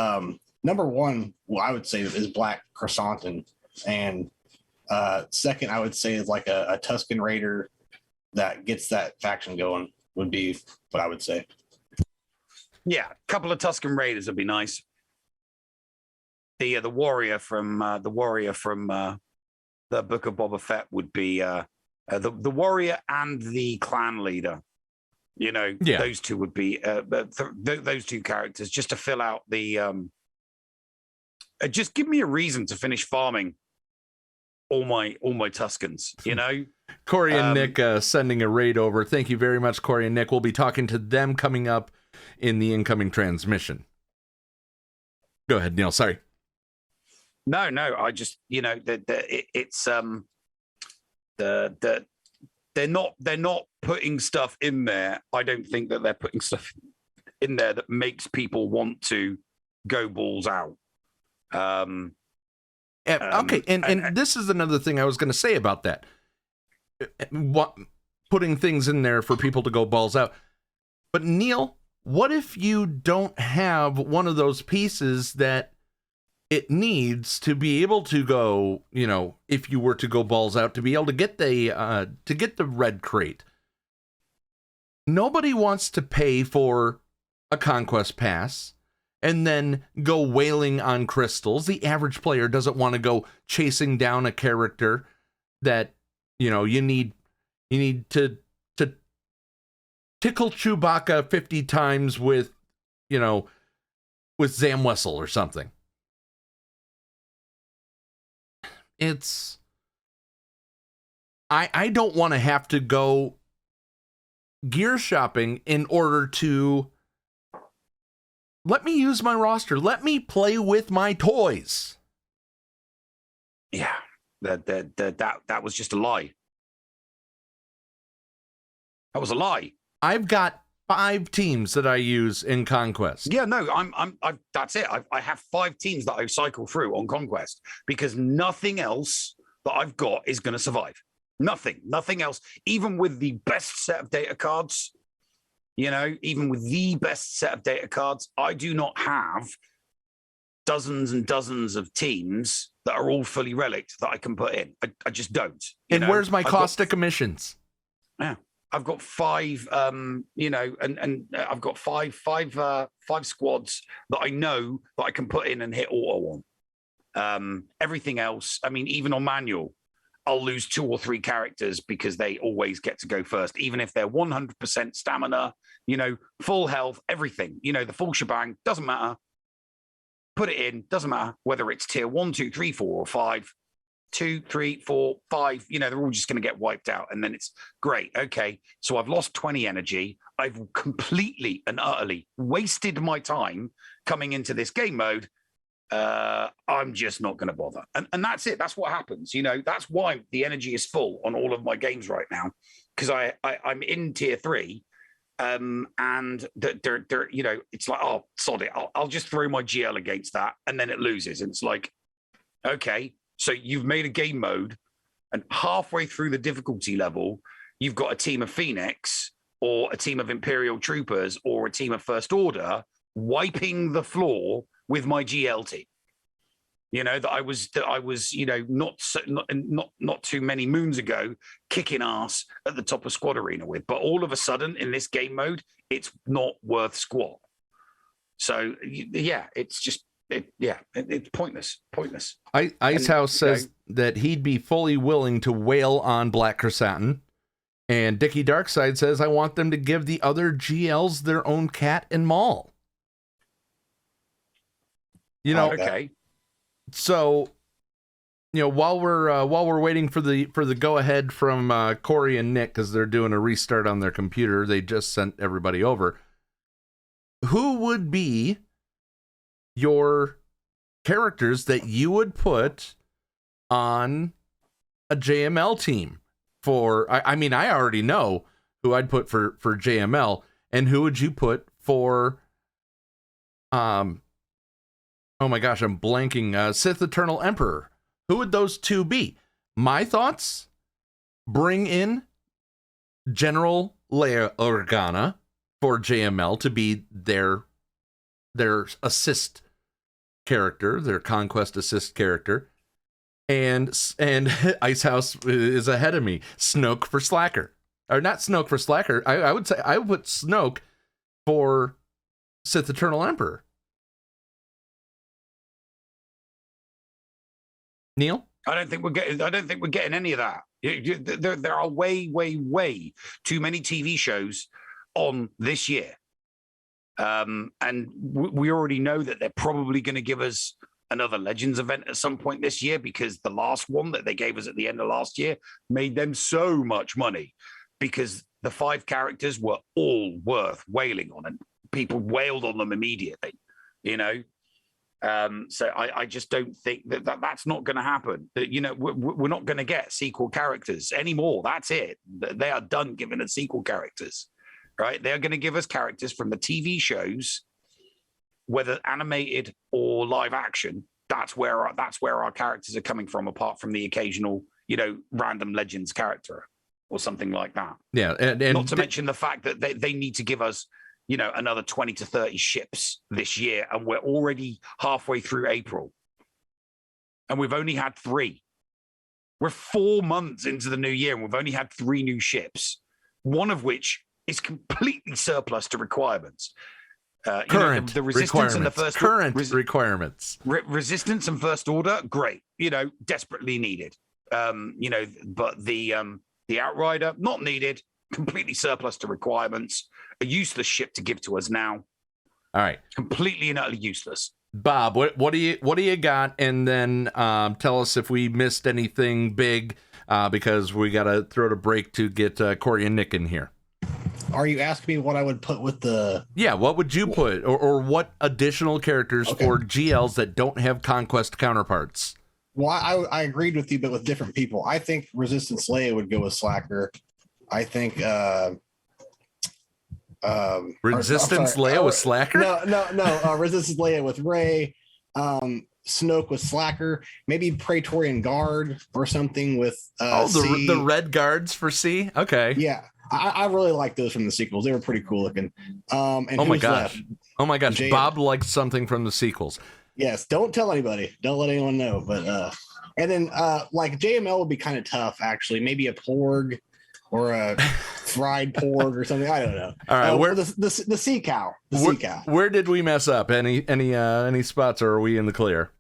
number one, I would say is Black Chrysanthemum. And second, I would say is like a Tusken Raider that gets that faction going would be what I would say. Yeah, a couple of Tusken Raiders would be nice. The warrior from the Book of Boba Fett would be the warrior and the clan leader. Those two would be those two characters just to fill out the. Just give me a reason to finish farming all my Tuskens. Corey and Nick sending a raid over. Thank you very much, Corey and Nick. We'll be talking to them coming up in the incoming transmission. Go ahead, Neil. Sorry. No. I just it's they're not putting stuff in there. I don't think that they're putting stuff in there that makes people want to go balls out. Okay, and this is another thing I was going to say about that. Putting things in there for people to go balls out. But Neil, what if you don't have one of those pieces that it needs to be able to go, if you were to go balls out, to be able to get the red crate? Nobody wants to pay for a conquest pass and then go wailing on crystals. The average player doesn't want to go chasing down a character that, you need to tickle Chewbacca 50 times with Zam Wessel or something. I don't want to have to go gear shopping in order to let me use my roster. Let me play with my toys. Yeah, that was just a lie. That was a lie. I've got 5 teams that I use in Conquest. Yeah, no, that's it. I have 5 teams that I cycle through on Conquest because nothing else that I've got is going to survive. Nothing else. Even with the best set of data cards, even with the best set of data cards, I do not have dozens and dozens of teams that are all fully relicked that I can put in. I just don't. And where's my caustic emissions? Yeah. I've got 5, and I've got five squads that I know that I can put in and hit auto on. Everything else, I mean, even on manual, I'll lose 2 or 3 characters because they always get to go first, even if they're 100% stamina, full health, everything, the full shebang, doesn't matter. Put it in, doesn't matter whether it's tier 1, 2, 3, 4, or 5, 2, 3, 4, 5, they're all just going to get wiped out. And then it's great. Okay. So I've lost 20 energy. I've completely and utterly wasted my time coming into this game mode. I'm just not going to bother. And that's it. That's what happens. That's why the energy is full on all of my games right now, because I'm in tier 3. And they're it's like, oh, sod it. I'll just throw my GL against that. And then it loses. And it's like, okay, so you've made a game mode and halfway through the difficulty level, you've got a team of Phoenix or a team of Imperial Troopers or a team of First Order wiping the floor with my GL team. That I was not too many moons ago kicking ass at the top of Squad Arena with, but all of a sudden in this game mode, it's not worth squat. So yeah, it's just it's pointless. Icehouse says that he'd be fully willing to wail on Black Chrysanthemum, and Dickie Darkside says I want them to give the other GLs their own cat and mall. Okay. So, while we're waiting for the go ahead from Corey and Nick, because they're doing a restart on their computer, they just sent everybody over. Who would be your characters that you would put on a JML team for? I mean, I already know who I'd put for JML, and who would you put for? Oh my gosh, I'm blanking. Sith Eternal Emperor. Who would those two be? My thoughts? Bring in General Leia Organa for JML to be their assist character, their conquest assist character. And Icehouse is ahead of me. Snoke for Slacker. Or not Snoke for Slacker. I would say I would put Snoke for Sith Eternal Emperor. Neil? I don't think we're getting any of that. There are way too many TV shows on this year. And we already know that they're probably going to give us another Legends event at some point this year, because the last one that they gave us at the end of last year made them so much money, because the 5 characters were all worth wailing on, and people wailed on them immediately, So I just don't think that's not going to happen. We're not going to get sequel characters anymore. That's it. They are done giving us sequel characters, right? They're going to give us characters from the TV shows, whether animated or live action. That's where our characters are coming from, apart from the occasional, random Legends character or something like that. Yeah, and not to mention the fact that they need to give us another 20 to 30 ships this year, and we're already halfway through April. And we've only had 3. We're 4 months into the new year, and we've only had 3 new ships, one of which is completely surplus to requirements. Current the Resistance and the First requirements. Resistance and First Order, great, desperately needed. But the Outrider, not needed. Completely surplus to requirements, a useless ship to give to us now. All right, completely and utterly useless. Bob, what do you got? And then tell us if we missed anything big, because we got to throw it a break to get Corey and Nick in here. Are you asking me what I would put with the? Yeah, what would you put, or what additional characters for GLs that don't have conquest counterparts? Well, I agreed with you, but with different people. I think Resistance Leia would go with Slacker. I think Resistance Leia with Slacker? No. Resistance Leia with Rey. Snoke with Slacker. Maybe Praetorian Guard or something with the red guards for C? Okay. Yeah. I really like those from the sequels. They were pretty cool looking. And oh my gosh. Bob likes something from the sequels. Yes. Don't tell anybody. Don't let anyone know. But and then like JML would be kind of tough, actually. Maybe a Porg or a fried porg or something. I don't know. All right, where the sea cow? Sea cow. Where did we mess up? Any spots, or are we in the clear?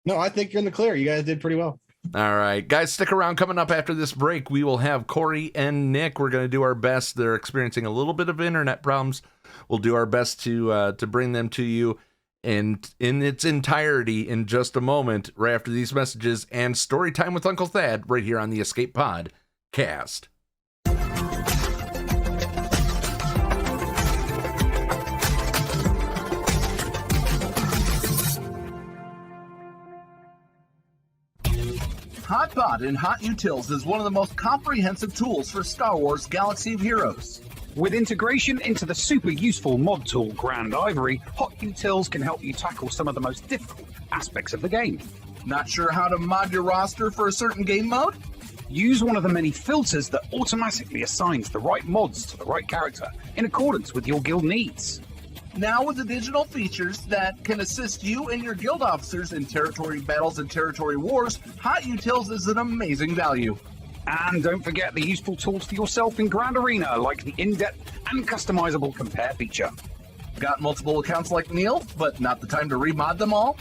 No, I think you're in the clear. You guys did pretty well. All right, guys, stick around. Coming up after this break, we will have Corey and Nick. We're going to do our best. They're experiencing a little bit of internet problems. We'll do our best to bring them to you in its entirety in just a moment, right after these messages and story time with Uncle Thad, right here on the Escape Pod Cast. HotBot in HotUtils is one of the most comprehensive tools for Star Wars Galaxy of Heroes. With integration into the super useful mod tool Grand Ivory, HotUtils can help you tackle some of the most difficult aspects of the game. Not sure how to mod your roster for a certain game mode? Use one of the many filters that automatically assigns the right mods to the right character in accordance with your guild needs. Now with additional features that can assist you and your guild officers in territory battles and territory wars, HotUtils is an amazing value. And don't forget the useful tools for yourself in Grand Arena, like the in-depth and customizable compare feature. Got multiple accounts like Neil, but not the time to remod them all?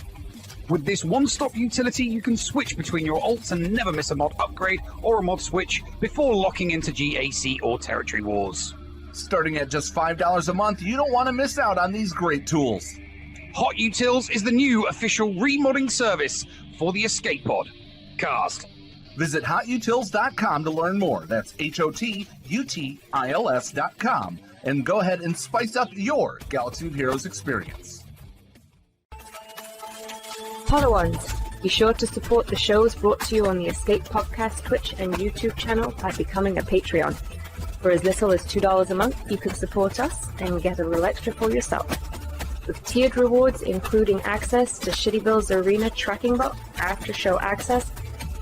With this one-stop utility, you can switch between your alts and never miss a mod upgrade or a mod switch before locking into GAC or Territory Wars. Starting at just $5 a month, you don't want to miss out on these great tools. HotUtils is the new official remodding service for the Escape Pod Cast. Visit HotUtils.com to learn more. That's HotUtils.com. And go ahead and spice up your Galaxy of Heroes experience. Podawans, be sure to support the shows brought to you on the Escape Podcast Twitch and YouTube channel by becoming a Patreon. For as little as $2 a month, you can support us and get a little extra for yourself. With tiered rewards including access to Shitty Bill's Arena tracking bot, after-show access,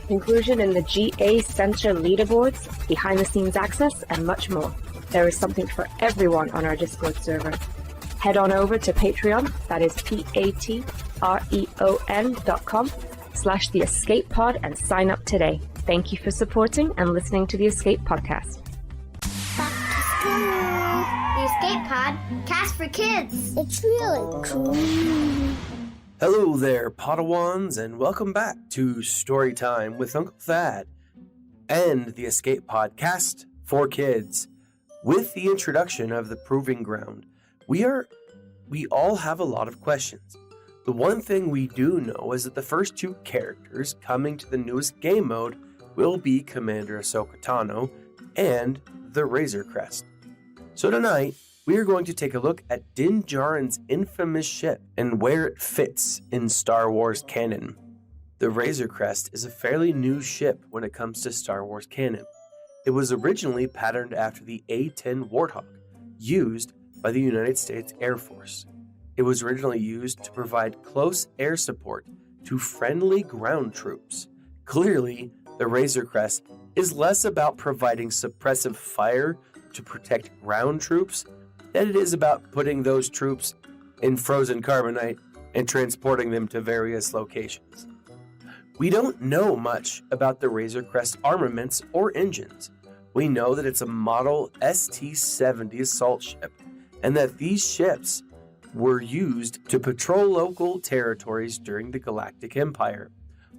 inclusion in the GA Center leaderboards, behind-the-scenes access, and much more. There is something for everyone on our Discord server. Head on over to Patreon, that is patreon.com/The Escape Pod, and sign up today. Thank you for supporting and listening to the Escape Podcast. The Escape Pod, cast for kids. It's really cool. Hello there, Podawans, and welcome back to Storytime with Uncle Thad and the Escape Podcast for kids. With the introduction of the Proving Ground, we all have a lot of questions. The one thing we do know is that the first two characters coming to the newest game mode will be Commander Ahsoka Tano and the Razor Crest. So tonight, we are going to take a look at Din Djarin's infamous ship and where it fits in Star Wars canon. The Razor Crest is a fairly new ship when it comes to Star Wars canon. It was originally patterned after the A-10 Warthog, used by the United States Air Force. It was originally used to provide close air support to friendly ground troops. Clearly, the Razor Crest is less about providing suppressive fire to protect ground troops than it is about putting those troops in frozen carbonite and transporting them to various locations. We don't know much about the Razor Crest armaments or engines. We know that it's a model ST-70 assault ship, and that these ships were used to patrol local territories during the Galactic Empire.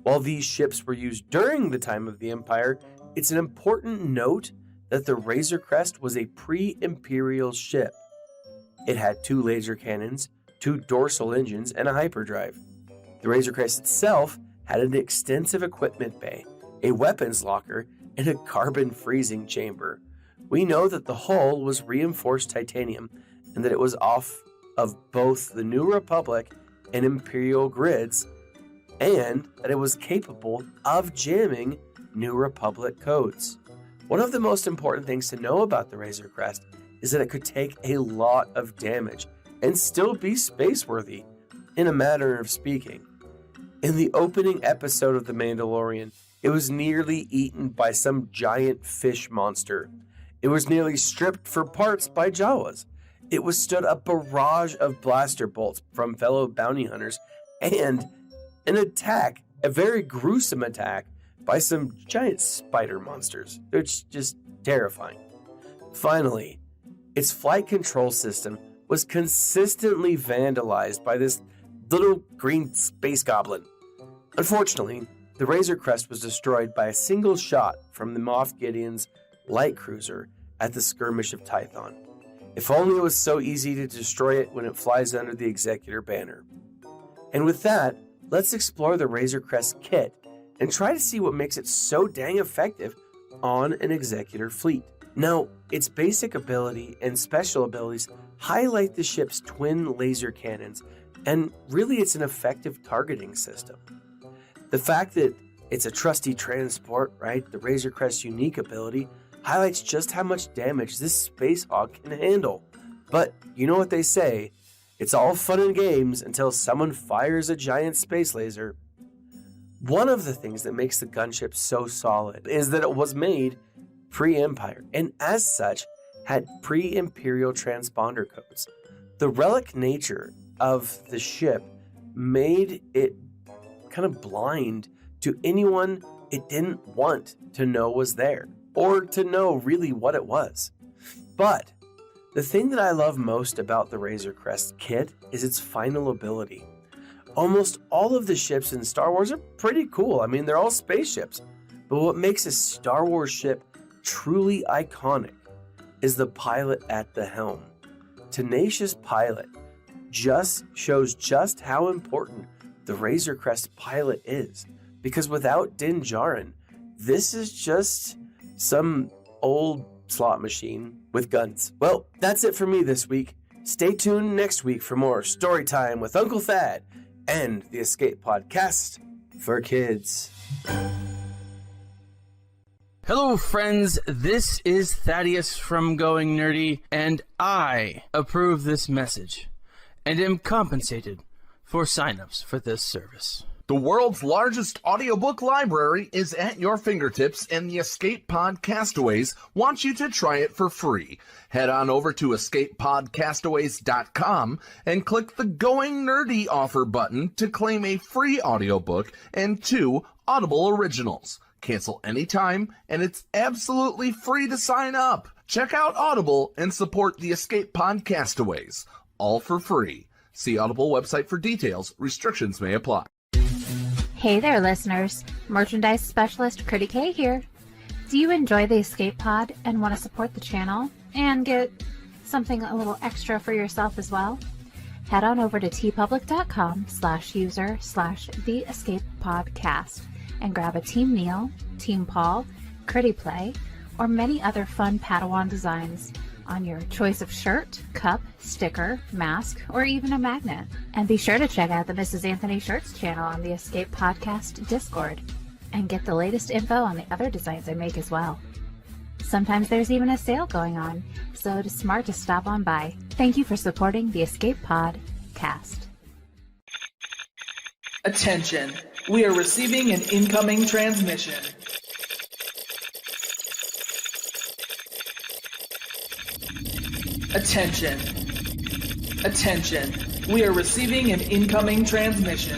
While these ships were used during the time of the Empire, it's an important note that the Razor Crest was a pre-Imperial ship. It had 2 laser cannons, 2 dorsal engines, and a hyperdrive. The Razor Crest itself had an extensive equipment bay, a weapons locker, and a carbon freezing chamber. We know that the hull was reinforced titanium and that it was off of both the New Republic and Imperial grids, and that it was capable of jamming New Republic codes. One of the most important things to know about the Razor Crest is that it could take a lot of damage and still be space-worthy, in a manner of speaking. In the opening episode of The Mandalorian, it was nearly eaten by some giant fish monster. It was nearly stripped for parts by Jawas. It withstood a barrage of blaster bolts from fellow bounty hunters and an attack, a very gruesome attack, by some giant spider monsters. It's just terrifying. Finally, its flight control system was consistently vandalized by this little green space goblin. Unfortunately, the Razor Crest was destroyed by a single shot from the Moff Gideon's light cruiser at the skirmish of Tython. If only it was so easy to destroy it when it flies under the Executor banner. And with that, let's explore the Razor Crest kit and try to see what makes it so dang effective on an Executor fleet. Now, its basic ability and special abilities highlight the ship's twin laser cannons, and really it's an effective targeting system. The fact that it's a trusty transport, right, the Razor Crest's unique ability, highlights just how much damage this Space Hog can handle. But you know what they say, it's all fun and games until someone fires a giant space laser. One of the things that makes the gunship so solid is that it was made pre-Empire, and as such, had pre-Imperial transponder codes. The relic nature of the ship made it kind of blind to anyone it didn't want to know was there, or to know really what it was. But the thing that I love most about the Razor Crest kit is its final ability. Almost all of the ships in Star Wars are pretty cool. I mean, they're all spaceships. But what makes a Star Wars ship truly iconic is the pilot at the helm. Tenacious Pilot just shows just how important the Razor Crest pilot is. Because without Din Djarin, this is just some old slot machine with guns. Well, that's it for me this week. Stay tuned next week for more story time with Uncle Thad and the Escape Podcast for kids. Hello, friends. This is Thaddeus from Going Nerdy, and I approve this message and am compensated for signups for this service. The world's largest audiobook library is at your fingertips, and the Escape Pod Castaways want you to try it for free. Head on over to escapepodcastaways.com and click the Going Nerdy offer button to claim a free audiobook and 2 Audible originals. Cancel anytime, and it's absolutely free to sign up. Check out Audible and support the Escape Pod Castaways. All for free. See Audible website for details. Restrictions may apply. Hey there, listeners. Merchandise specialist Critty K here. Do you enjoy the Escape Pod and want to support the channel and get something a little extra for yourself as well? Head on over to tpublic.com/user/theescapepodcast and grab a Team Neil, Team Paul, Critty Play, or many other fun Padawan designs on your choice of shirt, cup, sticker, mask, or even a magnet. And be sure to check out the Mrs. Anthony Shirts channel on the Escape Podcast Discord and get the latest info on the other designs I make as well. Sometimes there's even a sale going on, so it's smart to stop on by. Thank you for supporting the Escape Pod Cast. Attention, we are receiving an incoming transmission. Attention. Attention. We are receiving an incoming transmission.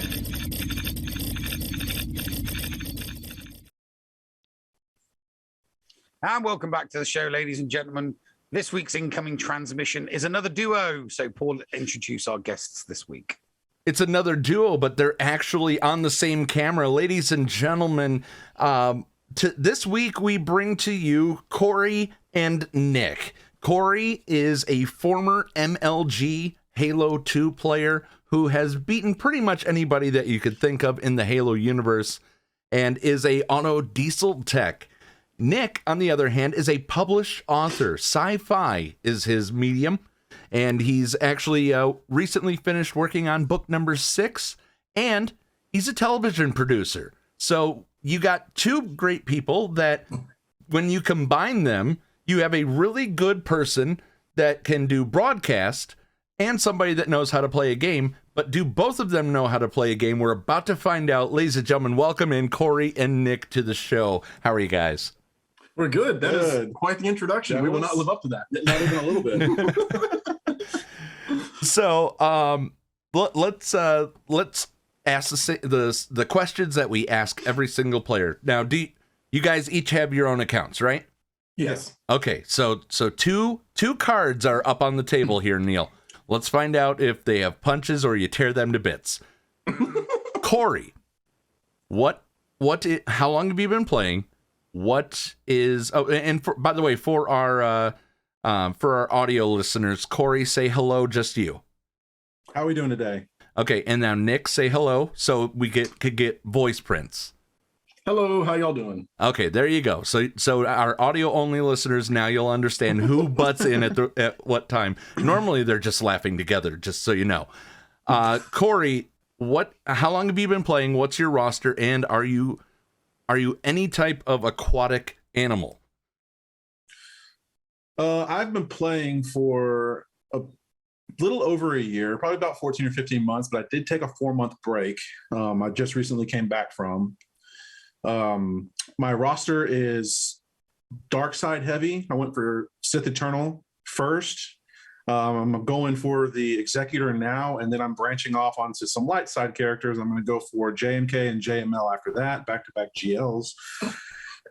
And welcome back to the show, ladies and gentlemen. This week's incoming transmission is another duo. So, Paul, introduce our guests this week. It's another duo, but they're actually on the same camera. Ladies and gentlemen, this week we bring to you Corey and Nick. Corey is a former MLG Halo 2 player who has beaten pretty much anybody that you could think of in the Halo universe and is a auto diesel tech. Nick, on the other hand, is a published author. Sci-fi is his medium, and he's actually recently finished working on book number 6, and he's a television producer. So you got two great people that, when you combine them, you have a really good person that can do broadcast and somebody that knows how to play a game. But do both of them know how to play a game? We're about to find out. Ladies and gentlemen, welcome in Corey and Nick to the show. How are you guys? We're good. That is quite the introduction. We will not live up to that. Not even a little bit. So let's ask the questions that we ask every single player. Now, do you guys each have your own accounts, right? Yes. Okay, so two cards are up on the table here, Neil. Let's find out if they have punches or you tear them to bits. Corey, what how long have you been playing? What is? Oh, and by the way, for our audio listeners, Corey, say hello. Just you. How are we doing today? Okay, and now Nick, say hello, so we could get voice prints. Hello, how y'all doing? Okay, there you go. So our audio only listeners, now you'll understand who butts in at what time. Normally they're just laughing together, just so you know. Corey, how long have you been playing? What's your roster, and are you any type of aquatic animal? I've been playing for a little over a year, probably about 14 or 15 months, but I did take a 4-month break. I just recently came back from. My roster is dark side heavy. I went for Sith Eternal first. I'm going for the Executor now, and then I'm branching off onto some light side characters. I'm going to go for JMK and JML after that, back-to-back GLs.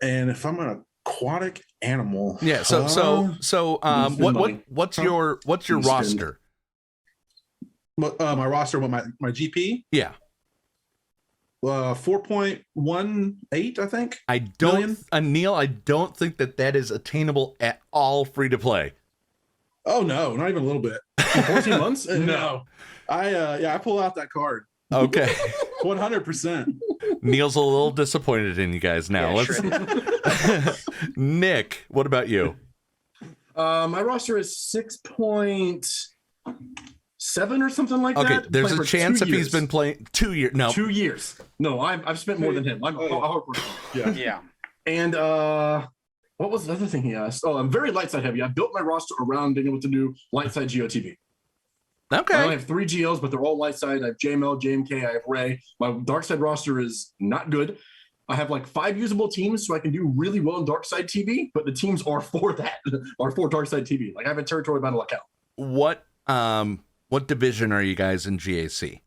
And if I'm an aquatic animal, yeah. What's your roster? My roster, my GP, yeah. 4.18, I think. Neil, I don't think that is attainable at all free to play. Oh no, not even a little bit. 14 months? No. I pull out that card. Okay. 100%. Neil's a little disappointed in you guys now. Yeah, Nick, what about you? My roster is 6.7 or something like that. Okay, there's a chance if he's been playing 2 years. No. 2 years. No, I've spent more than him. Yeah. And what was the other thing he asked? Oh, I'm very light side heavy. I built my roster around being able to do light side GOTV. Okay. I only have 3 GLs, but they're all light side. I have JML, JMK, I have Ray. My dark side roster is not good. I have like 5 usable teams, so I can do really well in dark side TV, but the teams are for that, are for dark side TV. Like I have a territory battle account. What division are you guys in GAC?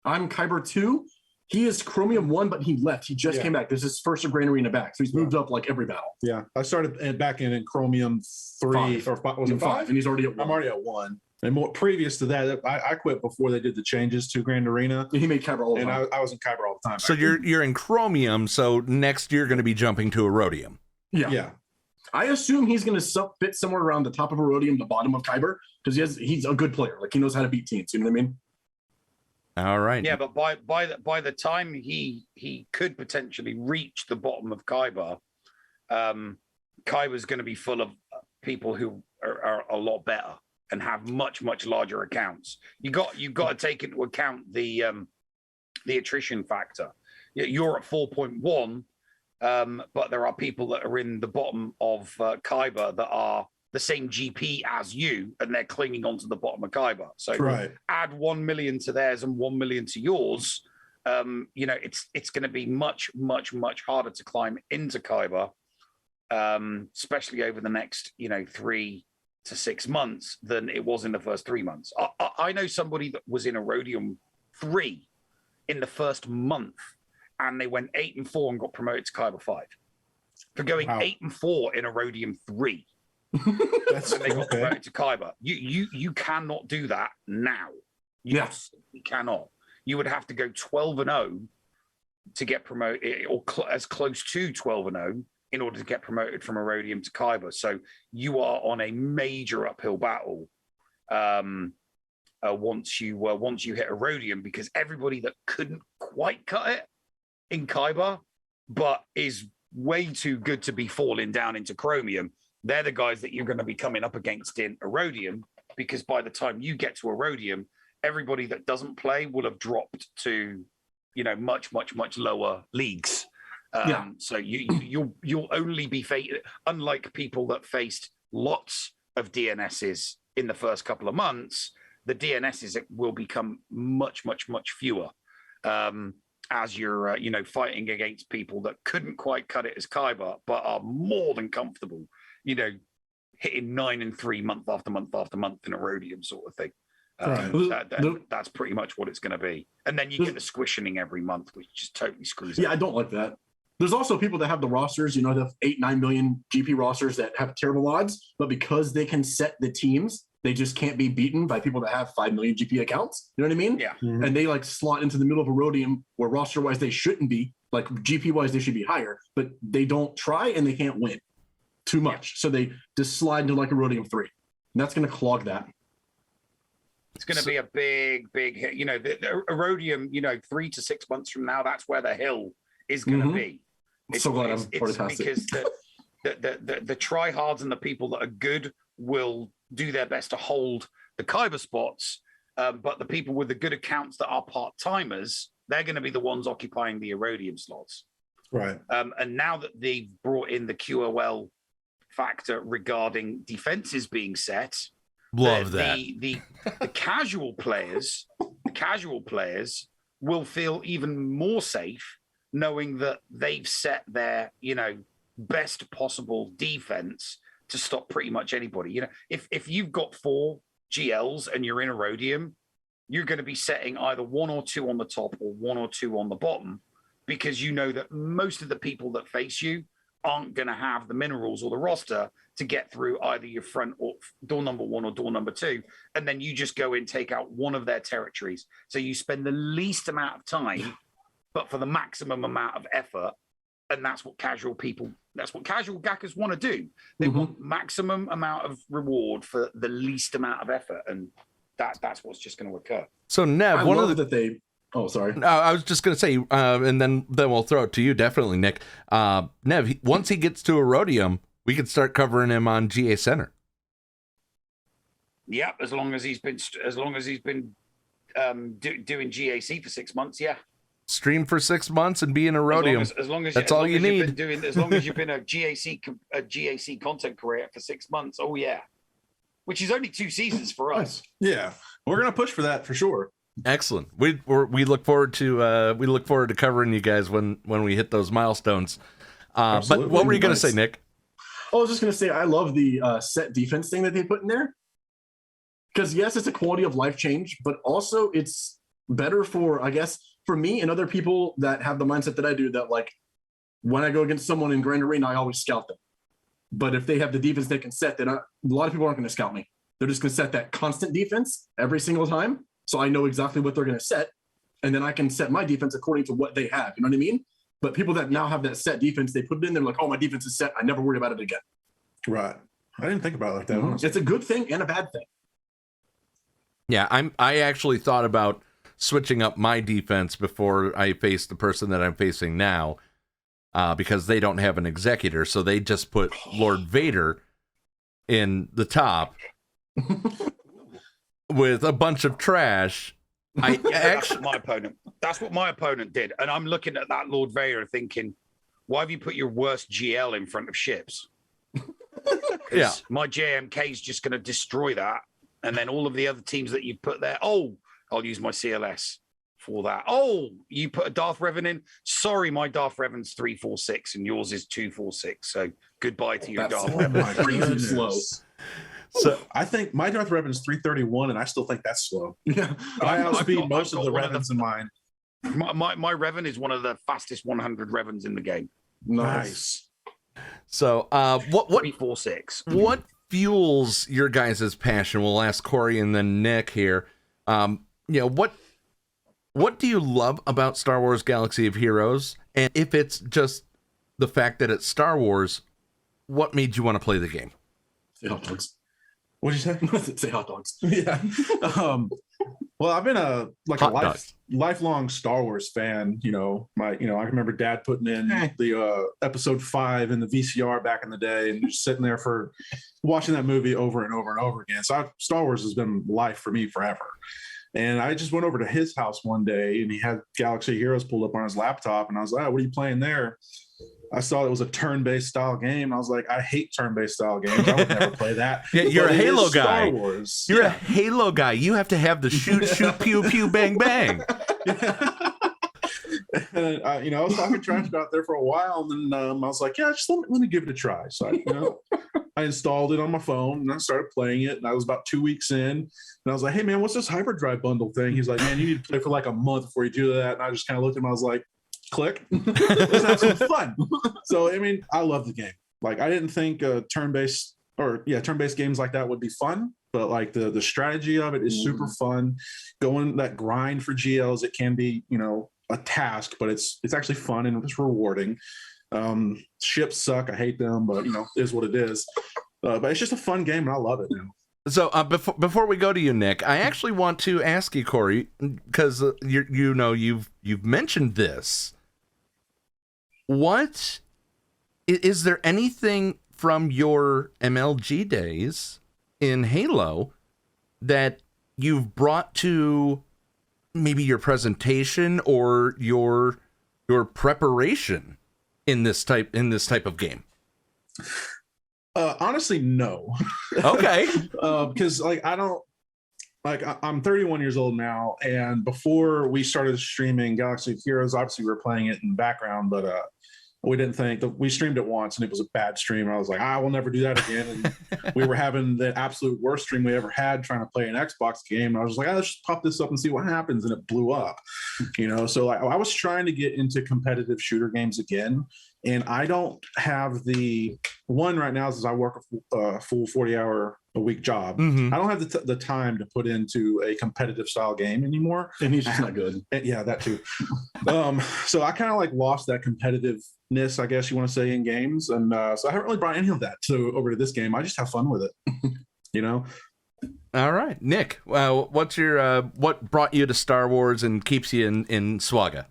I'm Kyber 2. He is Chromium 1, but he left. He just came back. This is his first Grand Arena back. So he's moved up like every battle. Yeah. I started back in Chromium 3 or was it 5? And he's already at 1. I'm already at 1. And more previous to that, I quit before they did the changes to Grand Arena. He made Kyber all the time. And I was in Kyber all the time. So you're in Chromium, so next you're going to be jumping to Erodium. Yeah. I assume he's going to fit somewhere around the top of Erodium, the bottom of Kyber, because he's a good player. Like he knows how to beat teams. You know what I mean? All right. Yeah, but by the time he could potentially reach the bottom of Kyber, Kyber's going to be full of people who are a lot better and have much larger accounts. You got to take into account the attrition factor. You're at 4.1, but there are people that are in the bottom of Kyber that are the same GP as you, and they're clinging onto the bottom of Kyber. So add 1 million to theirs and 1 million to yours. It's going to be much harder to climb into Kyber, especially over the next 3 to 6 months than it was in the first 3 months. I know somebody that was in Erodium 3 in the first month, and they went 8-4 and got promoted to Kyber 5 for going 8-4 in Erodium 3. And they got promoted to Kyber. You cannot do that now. You cannot. You would have to go 12-0 to get promoted, or as close to 12-0 in order to get promoted from Erodium to Kyber. So you are on a major uphill battle once you hit Erodium, because everybody that couldn't quite cut it in Kyber but is way too good to be falling down into Chromium, they're the guys that you're going to be coming up against in Erodium, because by the time you get to Erodium, everybody that doesn't play will have dropped to, much lower leagues. So you'll only be unlike people that faced lots of DNSs in the first couple of months. The DNSs will become much fewer as you're fighting against people that couldn't quite cut it as Kyber, but are more than comfortable, hitting 9-3 month after month after month in Erodium sort of thing. That's pretty much what it's going to be. And then you get the squishing every month, which just totally screws it. I don't like that. There's also people that have the rosters, they have 8-9 million GP rosters that have terrible odds, but because they can set the teams, they just can't be beaten by people that have 5 million GP accounts. You know what I mean? Yeah. And they slot into the middle of Erodium where roster-wise they shouldn't be, Like GP wise, they should be higher, but they don't try and they can't win too much. So they just slide into like a Rhodium 3. And that's going to clog that. It's going to be a big hit. You know, the Erodium, 3 to 6 months from now, that's where the hill is going to be. It's so glad I'm already past because the tryhards and the people that are good will do their best to hold the Kyber spots. But the people with the good accounts that are part-timers, they're going to be the ones occupying the Erodium slots. Right. And now that they've brought in the QOL factor regarding defenses being set, Love that. The casual players, will feel even more safe knowing that they've set their, best possible defense to stop pretty much anybody. If you've got 4 GLs and you're in Erodium, you're going to be setting either 1 or 2 on the top or 1 or 2 on the bottom, because you know that most of the people that face you aren't going to have the minerals or the roster to get through either your front or door number 1 or door number 2. And then you just go and take out one of their territories. So you spend the least amount of time, but for the maximum amount of effort. And that's what casual gackers want to do. They want maximum amount of reward for the least amount of effort. And that's what's just going to occur. So Nev, Oh, sorry. I was just going to say, and then we'll throw it to you, definitely, Nick. Nev, once he gets to Erodium, we can start covering him on GA Center. Yeah, as long as he's been doing GAC for 6 months, yeah. Stream for 6 months and be in Erodium. As long as that's all you need. As long as you've been a GAC content creator for 6 months, oh yeah, which is only 2 seasons for us. Yeah, we're gonna push for that for sure. Excellent. We look forward to covering you guys when we hit those milestones. But what were you going to say, Nick? I was just going to say I love the set defense thing that they put in there, because yes, it's a quality of life change, but also it's better for, I guess, for me and other people that have the mindset that I do, that like when I go against someone in Grand Arena, I always scout them. But if they have the defense they can set, then a lot of people aren't going to scout me. They're just going to set that constant defense every single time. So I know exactly what they're going to set, and then I can set my defense according to what they have. You know what I mean? But people that now have that set defense, they put it in there like, oh, my defense is set. I never worry about it again. Right. I didn't think about it like that. Mm-hmm. It's a good thing and a bad thing. Yeah, I actually thought about switching up my defense before I face the person that I'm facing now, because they don't have an executor, so they just put Lord Vader in the top. With a bunch of trash. That's what my opponent did. And I'm looking at that Lord Vader thinking, why have you put your worst GL in front of ships? Yeah. My JMK is just going to destroy that. And then all of the other teams that you put there, I'll use my CLS for that. Oh, you put a Darth Revan in? Sorry, my Darth Revan's 346 and yours is 246. So goodbye to your Darth Revan. Slow. So I think my Darth Revan is 331, and I still think that's slow. Yeah, I outspeed most of the Revans in mine. My Revan is one of the fastest 100 Revans in the game. Nice. So, what 346? What fuels your guys' passion? We'll ask Corey and then Nick here. What do you love about Star Wars Galaxy of Heroes? And if it's just the fact that it's Star Wars, what made you want to play the game? Say hot dogs. What'd you say? Say hot dogs. Yeah. Well, I've been a lifelong Star Wars fan. I remember Dad putting in the episode 5 in the VCR back in the day, and just sitting there for watching that movie over and over and over again. So Star Wars has been life for me forever. And I just went over to his house one day, and he had Galaxy Heroes pulled up on his laptop, and I was like, "Oh, what are you playing there?" I saw it was a turn-based style game. I was like, I hate turn-based style games. I would never play that. Yeah, you're a Halo guy. Star Wars. You're a Halo guy. You have to have the shoot, pew, pew, bang, bang. And, I was talking trash about there for a while, and then I was like, yeah, just let me give it a try. So I installed it on my phone, and I started playing it, and I was about 2 weeks in, and I was like, hey, man, what's this hyperdrive bundle thing? He's like, man, you need to play for like a month before you do that. And I just kind of looked at him, I was like, click. Let's have some fun. So, I love the game. Like, I didn't think turn-based games like that would be fun, but like the strategy of it is super fun. Going that grind for GLs, it can be, a task, but it's actually fun and it's rewarding. Ships suck. I hate them, but it is what it is. But it's just a fun game, and I love it now. So before we go to you, Nick, I actually want to ask you, Corey, because you've mentioned this. What is there anything from your MLG days in Halo that you've brought to maybe your presentation or your preparation in this type of game? Honestly, no. Okay. Because I'm 31 years old now, and before we started streaming Galaxy of Heroes, obviously we were playing it in the background, but we didn't think that we streamed it once and it was a bad stream. I was like, I will never do that again. And we were having the absolute worst stream we ever had trying to play an Xbox game. I was like, let's just pop this up and see what happens. And it blew up, So I was trying to get into competitive shooter games again. And I don't have the one right now is I work a full 40-hour-a-week job. Mm-hmm. I don't have the time to put into a competitive style game anymore. And he's just not good. Yeah, that too. So I kind of lost that competitiveness, I guess you want to say, in games. And so I haven't really brought any of that over to this game. I just have fun with it, All right, Nick, what's your what brought you to Star Wars and keeps you in SWGOH?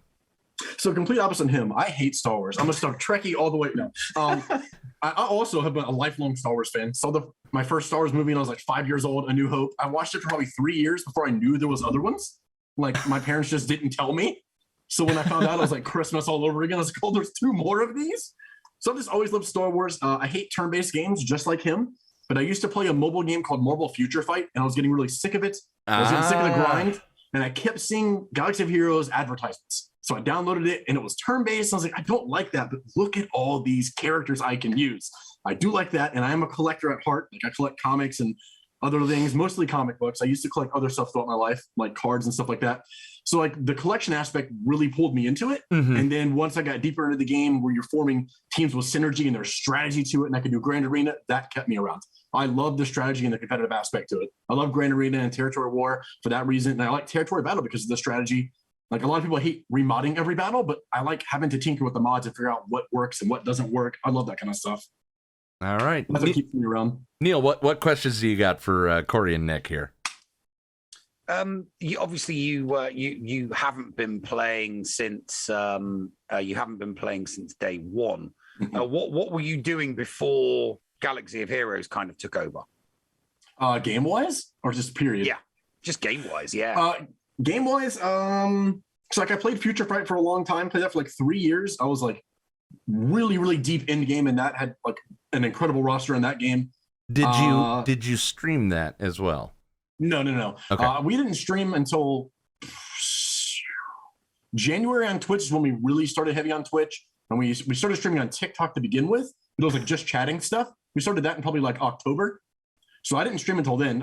So complete opposite of him. I hate Star Wars. I'm a Star Trekkie all the way. No. I also have been a lifelong Star Wars fan. Saw my first Star Wars movie when I was 5 years old, A New Hope. I watched it for probably 3 years before I knew there was other ones. My parents just didn't tell me. So when I found out, I was like Christmas all over again. I was like, oh, there's 2 more of these? So I've just always loved Star Wars. I hate turn-based games just like him. But I used to play a mobile game called Marvel Future Fight, and I was getting really sick of it. I was getting sick of the grind, and I kept seeing Galaxy of Heroes advertisements. So I downloaded it, and it was turn-based. I was like, I don't like that, but look at all these characters I can use. I do like that, and I am a collector at heart. I collect comics and other things, mostly comic books. I used to collect other stuff throughout my life, like cards and stuff like that. So the collection aspect really pulled me into it. Mm-hmm. And then once I got deeper into the game where you're forming teams with synergy and there's strategy to it, and I could do Grand Arena, that kept me around. I love the strategy and the competitive aspect to it. I love Grand Arena and Territory War for that reason. And I like Territory Battle because of the strategy. A lot of people hate remodding every battle, but I like having to tinker with the mods and figure out what works and what doesn't work. I love that kind of stuff. All right. That's what keeps me around. Neil, what questions do you got for Corey and Nick here? You haven't been playing since day one. What were you doing before Galaxy of Heroes kind of took over? Game wise, or just period? Yeah, just game wise. Yeah. Game wise, so I played Future Fight for a long time. Played that for 3 years. I was really, really deep in game, and that had an incredible roster in that game. Did you stream that as well? No. Okay. We didn't stream until January on Twitch is when we really started heavy on Twitch, and we started streaming on TikTok to begin with. It was just chatting stuff. We started that in probably October. So I didn't stream until then.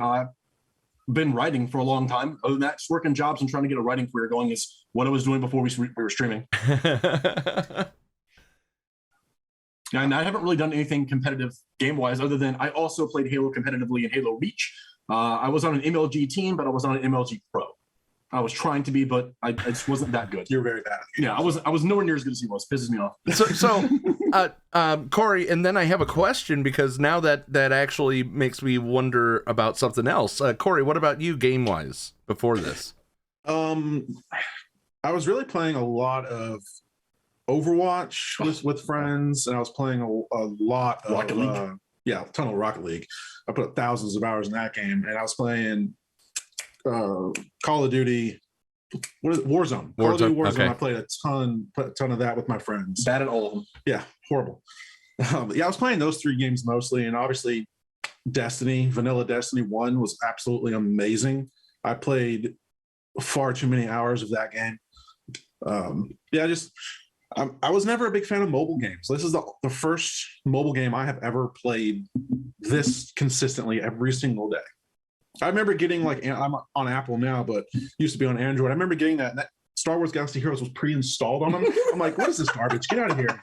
Been writing for a long time. Other than that, just working jobs and trying to get a writing career going is what I was doing before we were streaming. And I haven't really done anything competitive game-wise other than I also played Halo competitively in Halo Reach. I was on an MLG team, but I was on an MLG Pro. I was trying to be, but I just wasn't that good. You're very bad. Yeah, I was nowhere near as good as he was. Pisses me off. So Corey, and then I have a question because now that actually makes me wonder about something else. Corey, what about you game-wise before this? I was really playing a lot of Overwatch with friends, and I was playing a lot of Rocket League. A ton of Rocket League. I put thousands of hours in that game, and I was playing Call of Duty. What is it? Warzone? Call of Duty Warzone. Okay. I played a ton of that with my friends. Bad at all of them. Yeah, horrible. I was playing those 3 games mostly, and obviously Vanilla Destiny 1 was absolutely amazing. I played far too many hours of that game. I was never a big fan of mobile games. This is the first mobile game I have ever played this consistently every single day. I remember getting I'm on Apple now, but used to be on Android. I remember getting that Star Wars Galaxy Heroes was pre-installed on them. I'm like, what is this garbage? Get out of here.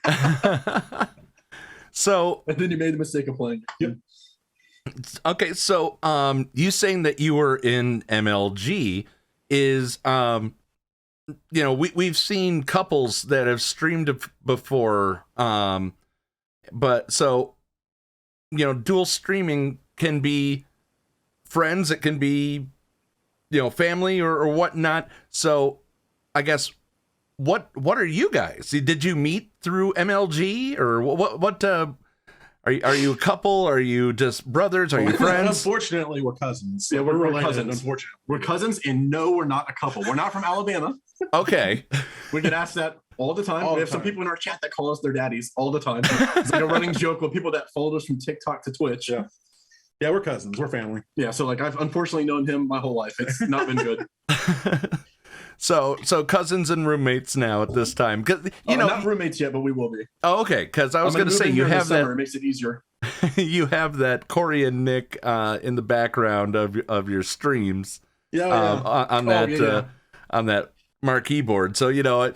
So, and then you made the mistake of playing. Yep. Okay, so you saying that you were in MLG is we've seen couples that have streamed before, but so, dual streaming can be friends, it can be, family or whatnot. So I guess, what are you guys? Did you meet through MLG, or what are you a couple? Are you just brothers? Are you friends? Unfortunately, we're cousins. Yeah, we're related, cousins. Unfortunately, we're cousins, and no, we're not a couple. We're not from Alabama. Okay. We get asked that all the time. We have some people in our chat that call us their daddies all the time. It's like a running joke with people that followed us from TikTok to Twitch. Yeah, we're cousins. We're family. Yeah, so like I've unfortunately known him my whole life. It's not been good. So cousins and roommates now at this time, because not roommates yet, but we will be. Oh, okay. Because I was going to say, you have that. It makes it easier. You have that Corey and Nick in the background of your streams. On that marquee board. So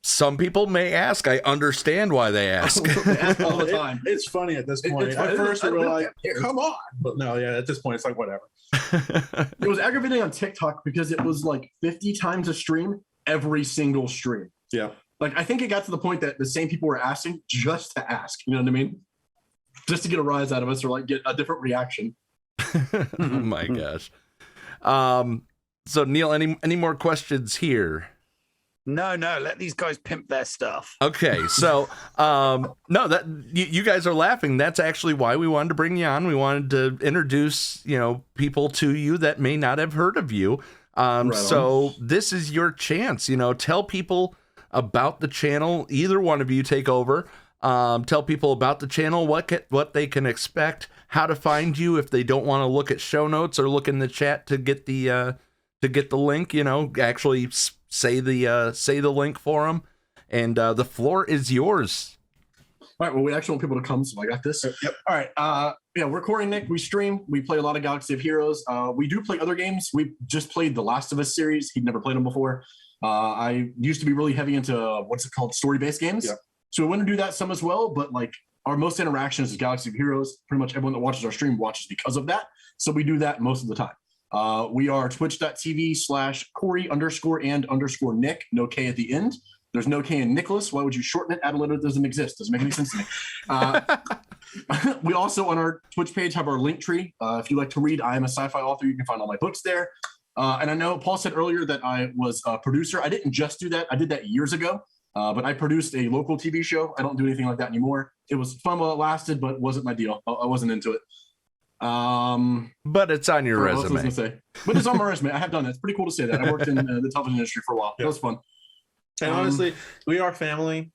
some people may ask. I understand why they ask. They ask all the time. It's funny at this point. At first, we were like, "Come on," but no, at this point, it's like whatever. It was aggravating on TikTok because it was like 50 times a stream every single stream. Yeah. Like I think it got to the point that the same people were asking just to ask. You know what I mean? Just to get a rise out of us or like get a different reaction. Oh my gosh. So Neil, any more questions here? No, let these guys pimp their stuff. Okay, so no, that you guys are laughing. That's actually why we wanted to bring you on. We wanted to introduce people to you that may not have heard of you. So this is your chance. Tell people about the channel. Either one of you take over. Tell people about the channel, what they can expect, how to find you if they don't want to look at show notes or look in the chat to get the link. Actually say the link for them, and the floor is yours. All right. Well, we actually want people to come, so I got this. Yep. All right. We're Corey and Nick. We stream. We play a lot of Galaxy of Heroes. We do play other games. We just played the Last of Us series. He'd never played them before. I used to be really heavy into story-based games. Yeah. So we want to do that some as well. But like our most interactions is Galaxy of Heroes. Pretty much everyone that watches our stream watches because of that. So we do that most of the time. We are twitch.tv/Corey_and_Nick. No K at the end. There's no K in Nicholas. Why would you shorten it? Add a letter that doesn't exist. Doesn't make any sense to me. We also, on our Twitch page, have our link tree. If you like to read, I am a sci-fi author. You can find all my books there. And I know Paul said earlier that I was a producer. I didn't just do that. I did that years ago. But I produced a local TV show. I don't do anything like that anymore. It was fun while it lasted, but wasn't my deal. I wasn't into it. But it's on your resume. But it's on my resume. I have done that. It's pretty cool to say that. I worked in the television industry for a while. It was fun. And honestly, we are family.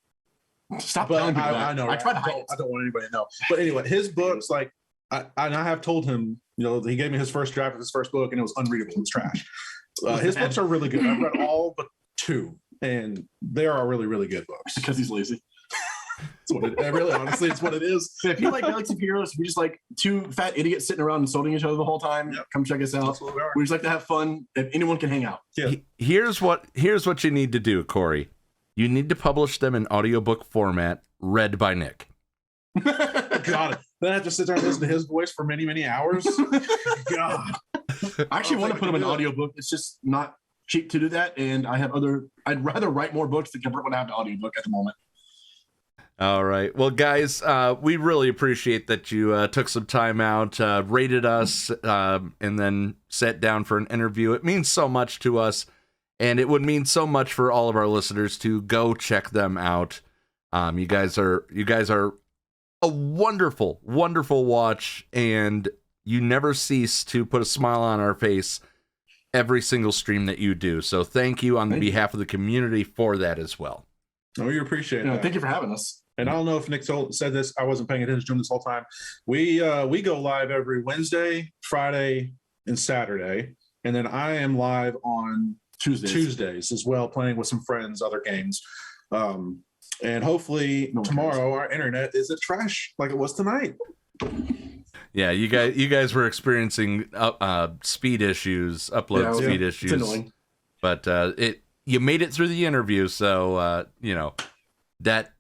Stop telling people that. I know. Right? I don't want anybody to know. But anyway, his books, I have told him, he gave me his first draft of his first book, and it was unreadable. It was trash. His books are really good. I've read all but 2, and they are really, really good books. Because he's lazy. Honestly, it's what it is. If you like Galaxy of Heroes, we just like 2 fat idiots sitting around insulting each other the whole time. Yep. Come check us out. We just like to have fun. If anyone can hang out. Yeah. Here's what you need to do, Corey. You need to publish them in audiobook format, read by Nick. God, then I have to sit there and listen to his voice for many, many hours. God. I actually want to put them in an audiobook. It's just not cheap to do that, and I'd rather write more books than convert what I have to audiobook at the moment. All right. Well, guys, we really appreciate that you took some time out, rated us, and then sat down for an interview. It means so much to us, and it would mean so much for all of our listeners to go check them out. You guys are a wonderful, wonderful watch, and you never cease to put a smile on our face every single stream that you do. So thank you on behalf of the community for that as well. Oh, we appreciate it. Thank you for having us. And I don't know if Nick said this. I wasn't paying attention to him this whole time. We go live every Wednesday, Friday, and Saturday. And then I am live on Tuesdays as well, playing with some friends, other games. And hopefully tomorrow our internet isn't trash like it was tonight. Yeah, you guys were experiencing speed issues, upload speed issues. It's annoying. But you made it through the interview, so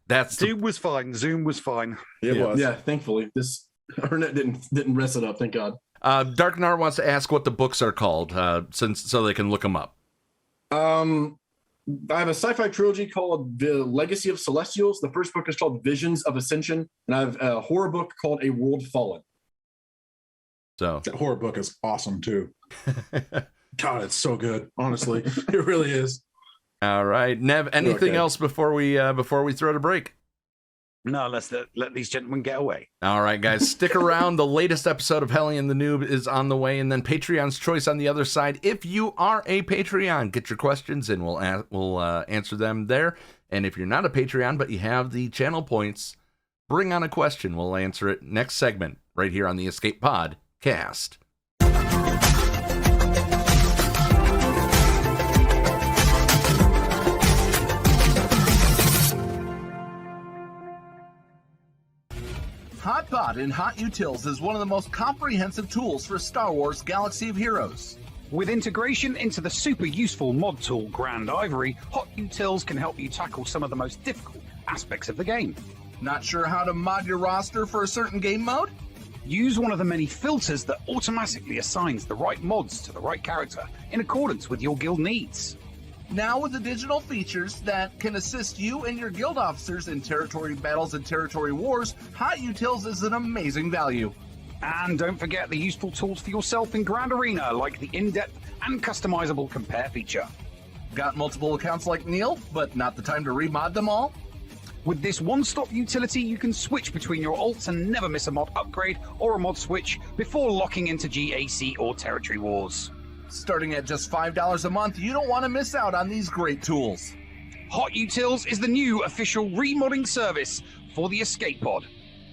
that's Zoom was fine. Zoom was fine. It was. Yeah, thankfully. This internet didn't mess it up, thank God. Dark Nart wants to ask what the books are called, so they can look them up. I have a sci-fi trilogy called The Legacy of Celestials. The first book is called Visions of Ascension, and I have a horror book called A World Fallen. So that horror book is awesome too. God, it's so good. Honestly, it really is. All right, Nev. Anything else before we throw to break? No, let's let these gentlemen get away. All right, guys, stick around. The latest episode of Hellion the Noob is on the way, and then Patreon's Choice on the other side. If you are a Patreon, get your questions, and we'll answer them there. And if you're not a Patreon, but you have the channel points, bring on a question. We'll answer it next segment right here on the Escape Pod Cast. HotBot in HotUtils is one of the most comprehensive tools for Star Wars Galaxy of Heroes. With integration into the super useful mod tool Grand Ivory, HotUtils can help you tackle some of the most difficult aspects of the game. Not sure how to mod your roster for a certain game mode? Use one of the many filters that automatically assigns the right mods to the right character in accordance with your guild needs. Now with the digital features that can assist you and your guild officers in territory battles and territory wars, HotUtils is an amazing value. And don't forget the useful tools for yourself in Grand Arena, like the in-depth and customizable compare feature. Got multiple accounts like Neil, but not the time to remod them all? With this one-stop utility, you can switch between your alts and never miss a mod upgrade or a mod switch before locking into GAC or Territory Wars. Starting at just $5 a month, you don't want to miss out on these great tools. HotUtils is the new official remodding service for the Escape Pod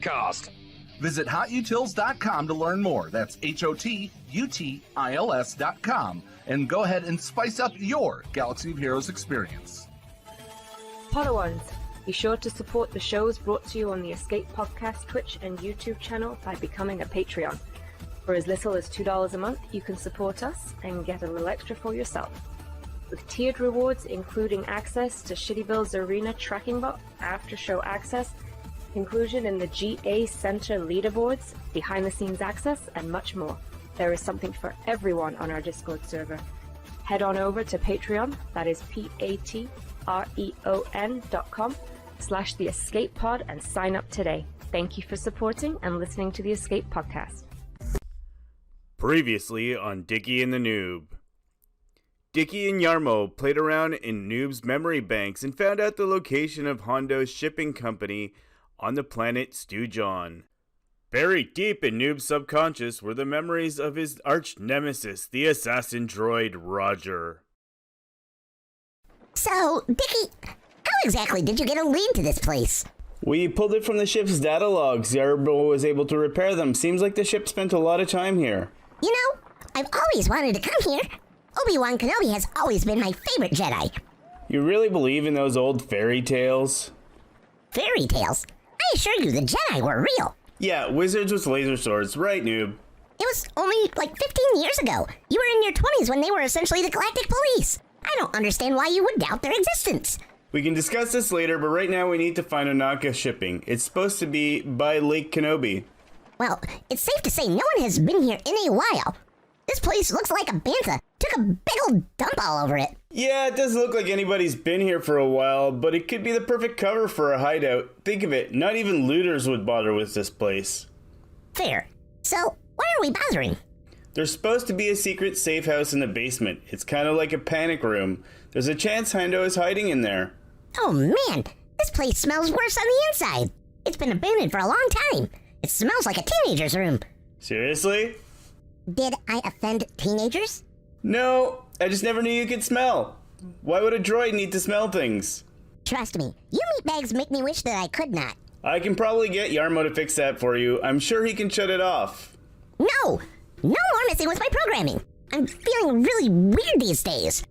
Cast. Visit HotUtils.com to learn more. That's HotUtils.com. And go ahead and spice up your Galaxy of Heroes experience. Podawans, be sure to support the shows brought to you on the Escape Podcast Twitch and YouTube channel by becoming a Patreon. For as little as $2 a month, you can support us and get a little extra for yourself. With tiered rewards including access to Shitty Bill's Arena Tracking Bot, after-show access, inclusion in the GA Center leaderboards, behind-the-scenes access, and much more. There is something for everyone on our Discord server. Head on over to Patreon, that is patreon.com/The Escape Pod, and sign up today. Thank you for supporting and listening to the Escape Podcast. Previously on Dickie and the Noob. Dickie and Yarmo played around in Noob's memory banks and found out the location of Hondo's shipping company on the planet Stewjon. Buried deep in Noob's subconscious were the memories of his arch nemesis, the assassin droid Roger. So, Dickie, how exactly did you get a lead to this place? We pulled it from the ship's data logs. Yarbo was able to repair them. Seems like the ship spent a lot of time here. You know, I've always wanted to come here. Obi-Wan Kenobi has always been my favorite Jedi. You really believe in those old fairy tales? Fairy tales? I assure you the Jedi were real. Yeah, wizards with laser swords, right, Noob? It was only like 15 years ago. You were in your 20s when they were essentially the Galactic Police. I don't understand why you would doubt their existence. We can discuss this later, but right now we need to find Onaka shipping. It's supposed to be by Lake Kenobi. Well, it's safe to say no one has been here in a while. This place looks like a bantha. Took a big old dump all over it. Yeah, it doesn't look like anybody's been here for a while, but it could be the perfect cover for a hideout. Think of it, not even looters would bother with this place. Fair. So, why are we bothering? There's supposed to be a secret safe house in the basement. It's kind of like a panic room. There's a chance Hondo is hiding in there. Oh man, this place smells worse on the inside. It's been abandoned for a long time. It smells like a teenager's room. Seriously? Did I offend teenagers? No, I just never knew you could smell. Why would a droid need to smell things? Trust me, you meatbags make me wish that I could not. I can probably get Yarmo to fix that for you. I'm sure he can shut it off. No more messing with my programming. I'm feeling really weird these days.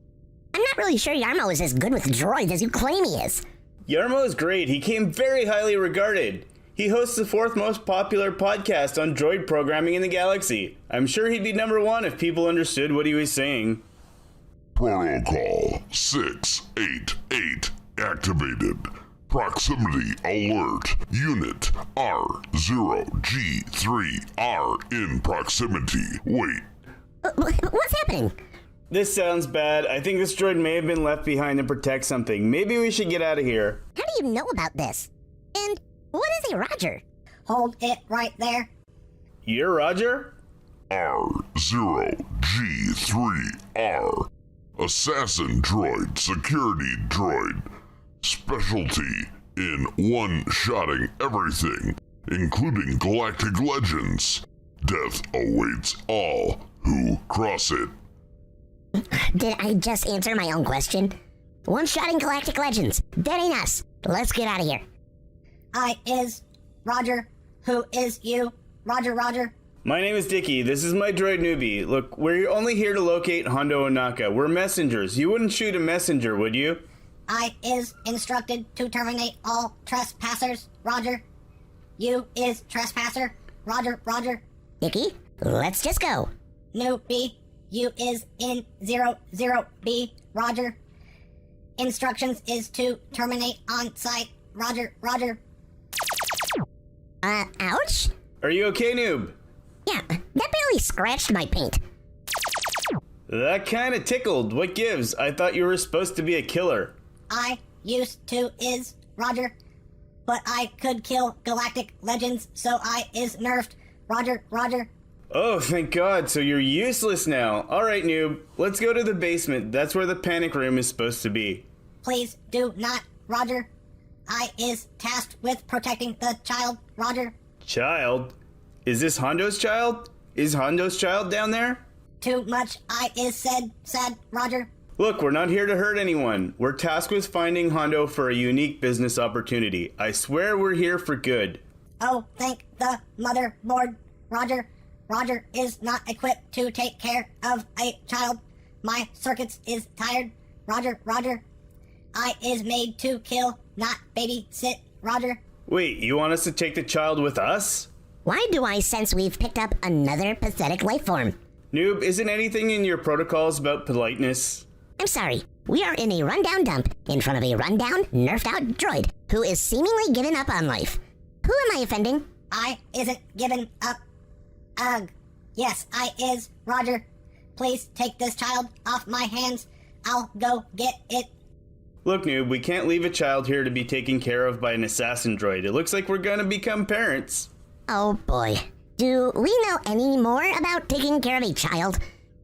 I'm not really sure Yarmo is as good with droids as you claim he is. Yarmo is great. He came very highly regarded. He hosts the 4th most popular podcast on droid programming in the galaxy. I'm sure he'd be #1 if people understood what he was saying. Protocol 688 activated. Proximity alert. Unit R0G3R in proximity. Wait. What's happening? This sounds bad. I think this droid may have been left behind to protect something. Maybe we should get out of here. How do you know about this? And what is a Roger? Hold it right there. You're Roger? R0G3R. Assassin droid, security droid. Specialty in one-shotting everything, including galactic legends. Death awaits all who cross it. Did I just answer my own question? One-shotting galactic legends. That ain't us. Let's get out of here. I is Roger. Who is you? Roger, Roger. My name is Dickie. This is my droid newbie. Look, we're only here to locate Hondo Onaka. We're messengers. You wouldn't shoot a messenger, would you? I is instructed to terminate all trespassers. Roger. You is trespasser. Roger, Roger. Dickie, let's just go. Newbie. You is in 00B. Roger. Instructions is to terminate on site. Roger, Roger. Ouch? Are you okay, noob? Yeah, that barely scratched my paint. That kinda tickled. What gives? I thought you were supposed to be a killer. I used to is Roger, but I could kill galactic legends, so I is nerfed. Roger, Roger. Oh, thank God. So you're useless now. All right, noob. Let's go to the basement. That's where the panic room is supposed to be. Please do not, Roger. I is tasked with protecting the child, Roger. Child? Is this Hondo's child? Is Hondo's child down there? Too much I is said, sad, Roger. Look, we're not here to hurt anyone. We're tasked with finding Hondo for a unique business opportunity. I swear we're here for good. Oh, thank the motherboard, Roger. Roger is not equipped to take care of a child. My circuits is tired, Roger, Roger. I is made to kill, not babysit, Roger. Wait, you want us to take the child with us? Why do I sense we've picked up another pathetic life form? Noob, isn't anything in your protocols about politeness? I'm sorry. We are in a rundown dump in front of a rundown, nerfed-out droid who is seemingly given up on life. Who am I offending? I isn't given up. Yes, I is, Roger. Please take this child off my hands. I'll go get it. Look, noob, we can't leave a child here to be taken care of by an assassin droid. It looks like we're gonna become parents. Oh boy. Do we know any more about taking care of a child?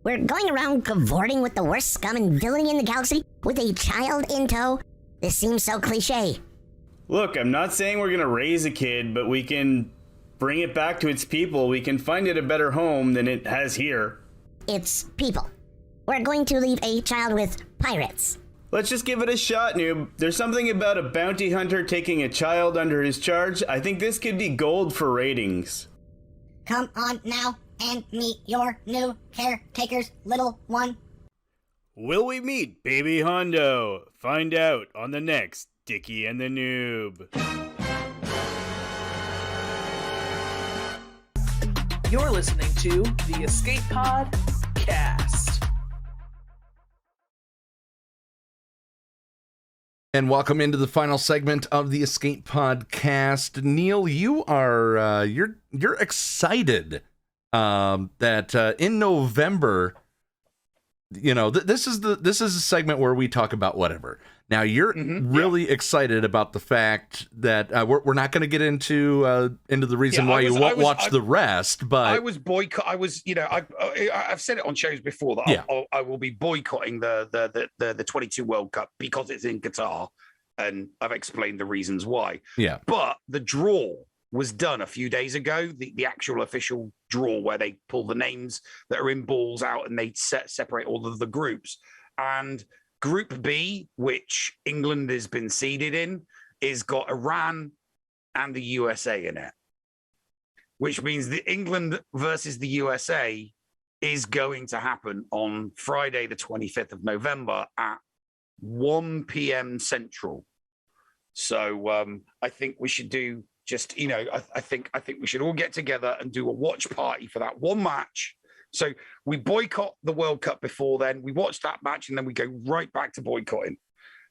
We're going around cavorting with the worst scum and villainy in the galaxy with a child in tow? This seems so cliche. Look, I'm not saying we're gonna raise a kid, but we can bring it back to its people. We can find it a better home than it has here. It's people. We're going to leave a child with pirates. Let's just give it a shot, noob. There's something about a bounty hunter taking a child under his charge. I think this could be gold for ratings. Come on now and meet your new caretakers, little one. Will we meet baby Hondo? Find out on the next Dickie and the Noob. You're listening to the Escape Pod Cast. And welcome into the final segment of the Escape Podcast. Neil, you are you're excited that in November, you know, this is a segment where we talk about whatever. Now you're really excited about the fact that we're not going to get into the reason why you won't watch the rest, but I was boycott. I was, you know, I've said it on shows before that I will be boycotting the 22 World Cup because it's in Qatar, and I've explained the reasons why. Yeah, but the draw was done a few days ago. The actual official draw where they pull the names that are in balls out and they separate all of the groups. And Group B, which England has been seeded in, is got Iran and the USA in it, which means the England versus the USA is going to happen on Friday, the 25th of November at 1 p.m. Central. So I think we should do just, you know, I think we should all get together and do a watch party for that one match. So we boycott the World Cup before then. We watch that match and then we go right back to boycotting.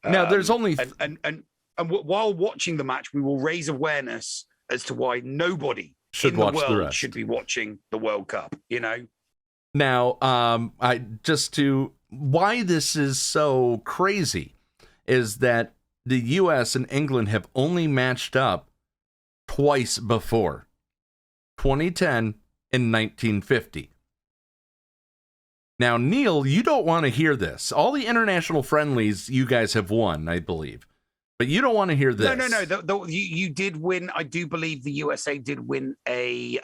Now there's only and while watching the match, we will raise awareness as to why nobody should in the world should be watching the World Cup. You know. Now, I just to why this is so crazy is that the U.S. and England have only matched up twice before, 2010 and 1950. Now, Neil, you don't want to hear this. All the international friendlies you guys have won, I believe. But you don't want to hear this. No. You did win. I do believe the USA did win a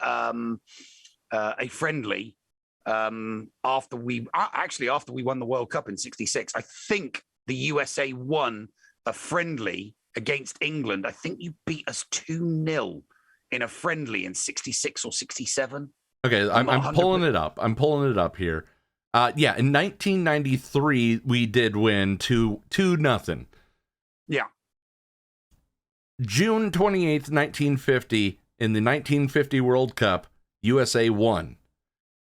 friendly after we won the World Cup in '66. I think the USA won a friendly against England. I think you beat us 2-0 in a friendly in '66 or '67. Okay, I'm pulling it up. I'm pulling it up here. Yeah, in 1993 we did win 2-0. Yeah. June 28th, 1950, in the 1950 World Cup, USA won.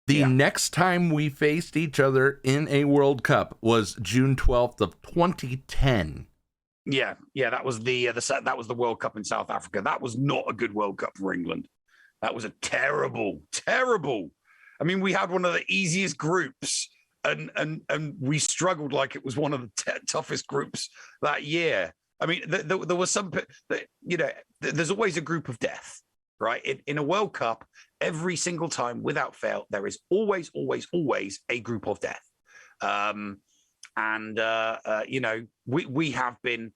The next time we faced each other in a World Cup was June 12th of 2010. Yeah, that was that was the World Cup in South Africa. That was not a good World Cup for England. That was a terrible. I mean, we had one of the easiest groups, and we struggled like it was one of the toughest groups that year. I mean, there was some, there's always a group of death, right? In a World Cup, every single time, without fail, there is always a group of death. We have been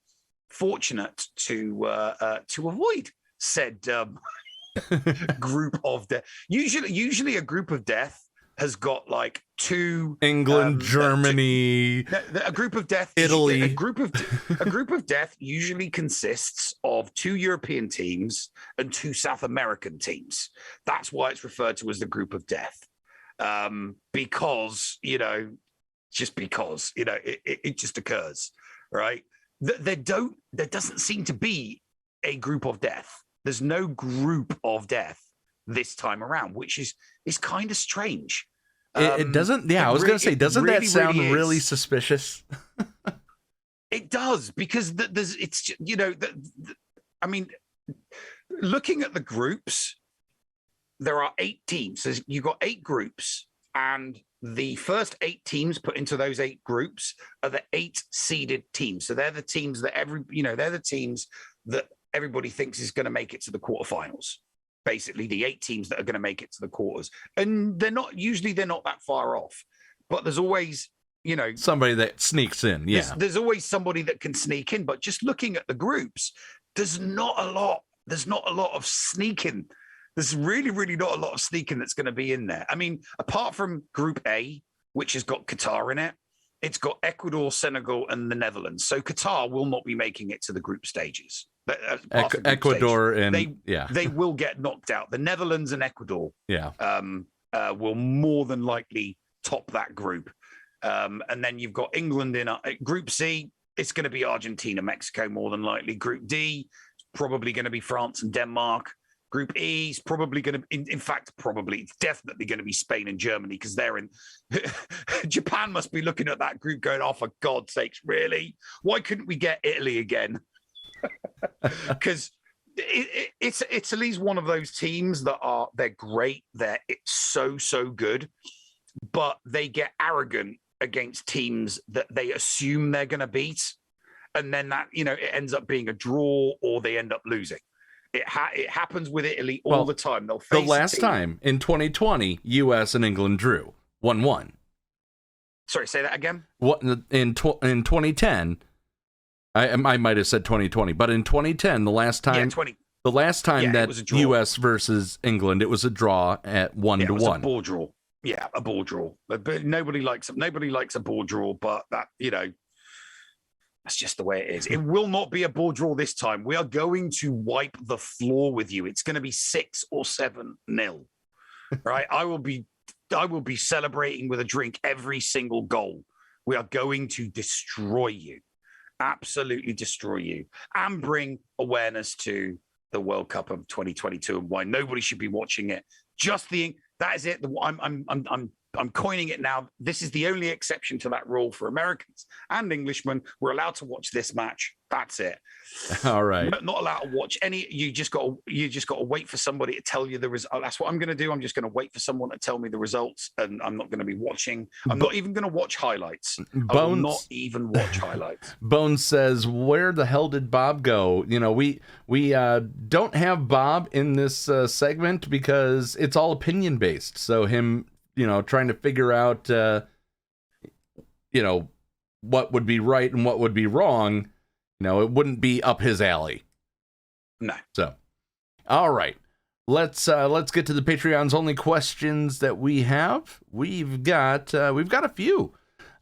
fortunate to avoid said group of death. Usually a group of death has got like two England, Germany, a group of death, Italy. A group of death usually consists of 2 European teams and 2 South American teams. That's why it's referred to as the group of death, because it just occurs, right? There doesn't seem to be a group of death. There's no group of death this time around, which is kind of strange. It doesn't. Yeah, I was going to say, doesn't that sound really suspicious? It does, because I mean, looking at the groups, there are 8 teams. So you've got 8 groups, and the first 8 teams put into those 8 groups are the 8 seeded teams. So they're the teams that they're the teams that everybody thinks is going to make it to the quarterfinals. Basically, the 8 teams that are going to make it to the quarters, and they're not that far off. But there's always, somebody that sneaks in. Yeah, there's always somebody that can sneak in. But just looking at the groups, there's not a lot of sneaking. There's really not a lot of sneaking that's going to be in there. I mean, apart from Group A, which has got Qatar in it, it's got Ecuador, Senegal, and the Netherlands. So Qatar will not be making it to the group stages. Ecuador and they will get knocked out. The Netherlands and Ecuador will more than likely top that group. And then you've got England in Group C. It's going to be Argentina, Mexico, more than likely. Group D, probably going to be France and Denmark. Group E is probably going to, in fact, it's definitely going to be Spain and Germany, because they're in. Japan must be looking at that group going, "Oh, for God's sakes, really? Why couldn't we get Italy again?" Because Italy's one of those teams they're great. It's so good, but they get arrogant against teams that they assume they're going to beat, and then that it ends up being a draw, or they end up losing. It happens with Italy all the time. They'll face the last time in 2020, U.S. and England drew 1-1. Sorry, say that again. What in 2010? I might have said 2020, but in 2010, the last time that U.S. versus England, it was a draw at 1-1. It was a ball draw. Yeah, a ball draw. But nobody likes a ball draw, but that that's just the way it is. It will not be a ball draw this time. We are going to wipe the floor with you. It's going to be 6 or 7-0. Right? I will be celebrating with a drink every single goal. We are going to destroy you. Absolutely destroy you, and bring awareness to the World Cup of 2022 and why nobody should be watching it. That is it. I'm I'm coining it now. This is the only exception to that rule for Americans and Englishmen. We're allowed to watch this match. That's it. All right. Not allowed to watch any. You just got to wait for somebody to tell you the result. That's what I'm going to do. I'm just going to wait for someone to tell me the results, and I'm not going to be watching. I'm not even going to watch highlights. I will not even watch highlights. Bones says, "Where the hell did Bob go?" You know, we don't have Bob in this segment because it's all opinion based. So him, you know, trying to figure out, you know, what would be right and what would be wrong. You know, it wouldn't be up his alley. No. So, all right. Let's get to the Patreon's only questions that we have. We've got a few.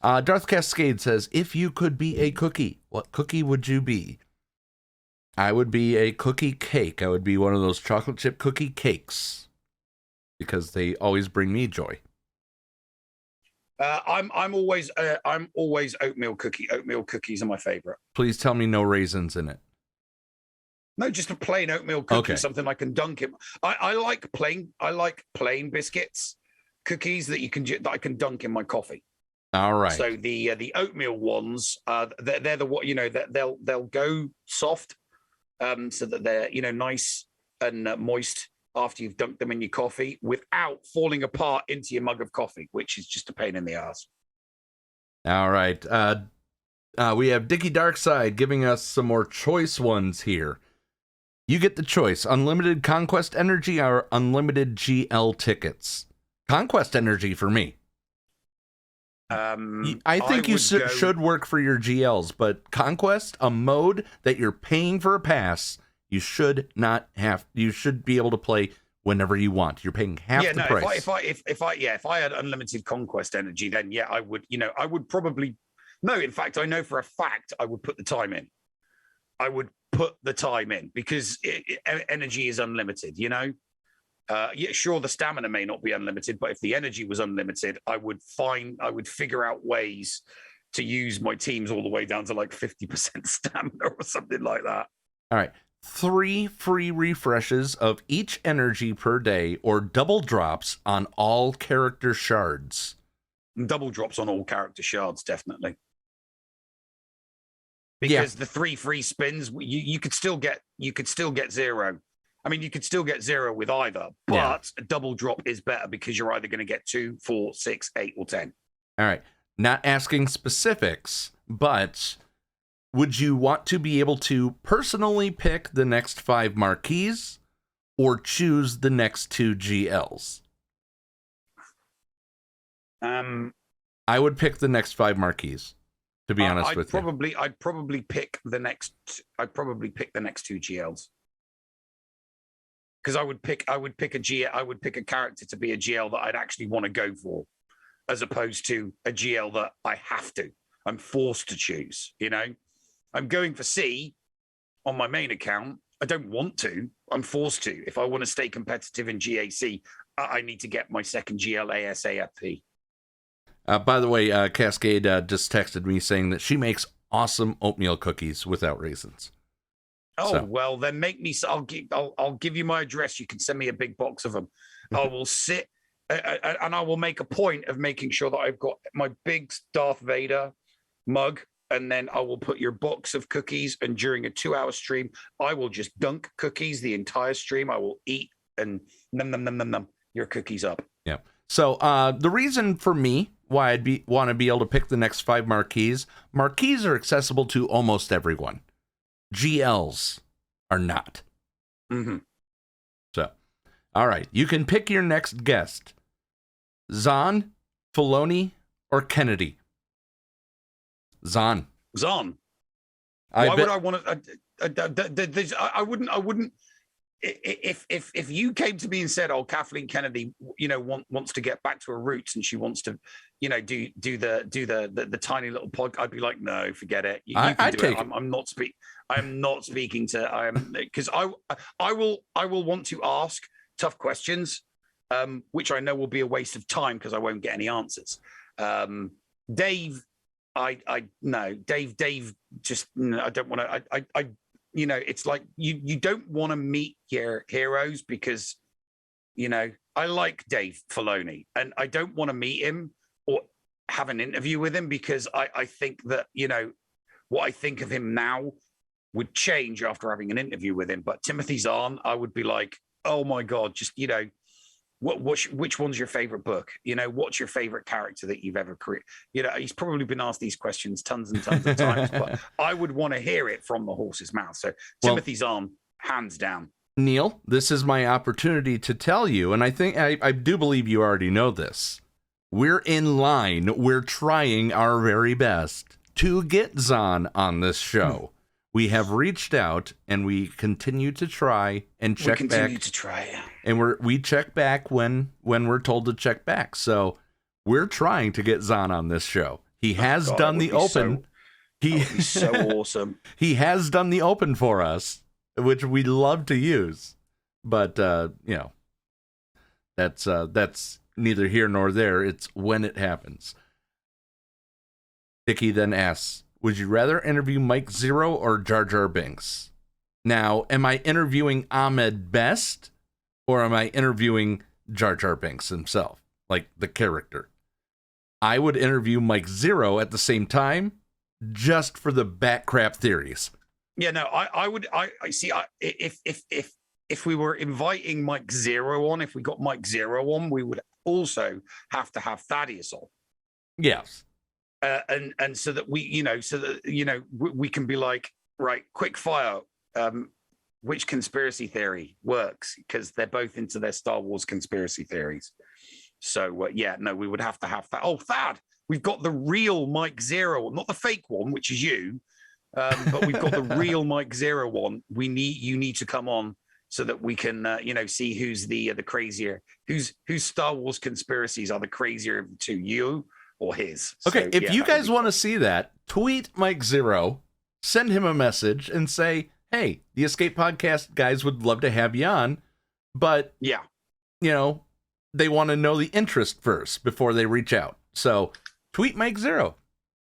Darth Cascade says, if you could be a cookie, what cookie would you be? I would be a cookie cake. I would be one of those chocolate chip cookie cakes because they always bring me joy. I'm always oatmeal cookie. Oatmeal cookies are my favorite. Please tell me no raisins in it. No, just a plain oatmeal cookie, Okay. something I can dunk in. I like plain biscuits, cookies that I can dunk in my coffee. All right. So the oatmeal ones, they're the what, you know, that they'll go soft, so that they're, you know, nice and moist after you've dunked them in your coffee without falling apart into your mug of coffee, which is just a pain in the ass. All right. We have Dickie Darkside giving us some more choice ones here. You get the choice: unlimited Conquest Energy or unlimited GL tickets. Conquest Energy for me. I think you should work for your GLs, but Conquest, a mode that you're paying for a pass, you should not have. You should be able to play whenever you want. You're paying half the price. If I had unlimited Conquest Energy, then yeah, I would. You know, I would probably. No, in fact, I know for a fact I would put the time in. I would put the time in because energy is unlimited. You know. Yeah, sure, the stamina may not be unlimited, but if the energy was unlimited, I would figure out ways to use my teams all the way down to like 50% stamina or something like that. All right. 3 free refreshes of each energy per day or double drops on all character shards. Double drops on all character shards, definitely. Because the 3 free spins, you could still get 0. I mean, you could still get 0 with either, but a double drop is better because you're either going to get 2, 4, 6, 8, or 10. All right. Not asking specifics, but would you want to be able to personally pick the next 5 marquees or choose the next 2 GLs? I would pick the next 5 marquees, to be honest with you. I'd probably pick the next 2 GLs. Because I would pick a character to be a GL that I'd actually want to go for, as opposed to a GL that I have to. I'm forced to choose. You know, I'm going for C on my main account. I don't want to. I'm forced to. If I want to stay competitive in GAC, I need to get my second GL ASAP. By the way, Cascade just texted me saying that she makes awesome oatmeal cookies without raisins. Oh, well, then make me. I'll give you my address. You can send me a big box of them. I will sit and I will make a point of making sure that I've got my big Darth Vader mug, and then I will put your box of cookies. And during a 2-hour stream, I will just dunk cookies the entire stream. I will eat and num your cookies up. Yeah. So the reason for me why I'd want to be able to pick the next 5 marquees are accessible to almost everyone. GLs are not. Mm-hmm. So, all right. You can pick your next guest. Zahn, Filoni, or Kennedy. Zahn. Why would I want to? I wouldn't. If you came to me and said, "Oh, Kathleen Kennedy, you know, wants to get back to her roots and she wants to, you know, do the tiny little pod," I'd be like, "No, forget it. You can do it. I'm not speaking to. Because I will want to ask tough questions, which I know will be a waste of time because I won't get any answers. Dave, Dave just, I don't want to. I you know, it's like you don't want to meet your heroes because, you know, like Dave Filoni, and I don't want to meet him or have an interview with him because I think that, you know, what I think of him now would change after having an interview with him. But Timothy Zahn, I would be like, oh my God, just, you know, which one's your favorite book? You know, what's your favorite character that you've ever created? You know, he's probably been asked these questions tons and tons of times, but I would want to hear it from the horse's mouth. So Timothy Zahn, hands down. Neil, this is my opportunity to tell you, and I think I do believe you already know this. We're in line. We're trying our very best to get Zahn on this show. We have reached out, and we continue to try and check back. We continue to try, yeah. And we check back when we're told to check back. So we're trying to get Zahn on this show. He has done the open. He's so awesome. He has done the open for us, which we love to use. But you know, that's neither here nor there. It's when it happens. Dickie then asks, would you rather interview Mike Zero or Jar Jar Binks? Now, am I interviewing Ahmed Best, or am I interviewing Jar Jar Binks himself, like the character? I would interview Mike Zero at the same time, just for the bat crap theories. Yeah, no, I would see. If we were inviting Mike Zero on, if we got Mike Zero on, we would also have to have Thaddeus on. Yes. And so that we can be like, right, quick fire. Which conspiracy theory works? Because they're both into their Star Wars conspiracy theories. So we would have to have that. Oh, Thad, we've got the real Mike Zero, not the fake one, which is you, but we've got the real Mike Zero one. You need to come on so that we can see who's the crazier, whose Star Wars conspiracies are the crazier of the two, you or his. Okay, so, if you guys want to see that, tweet Mike Zero, send him a message, and say, hey, the Escape Podcast guys would love to have you on, but they want to know the interest first before they reach out. So tweet Mike Zero.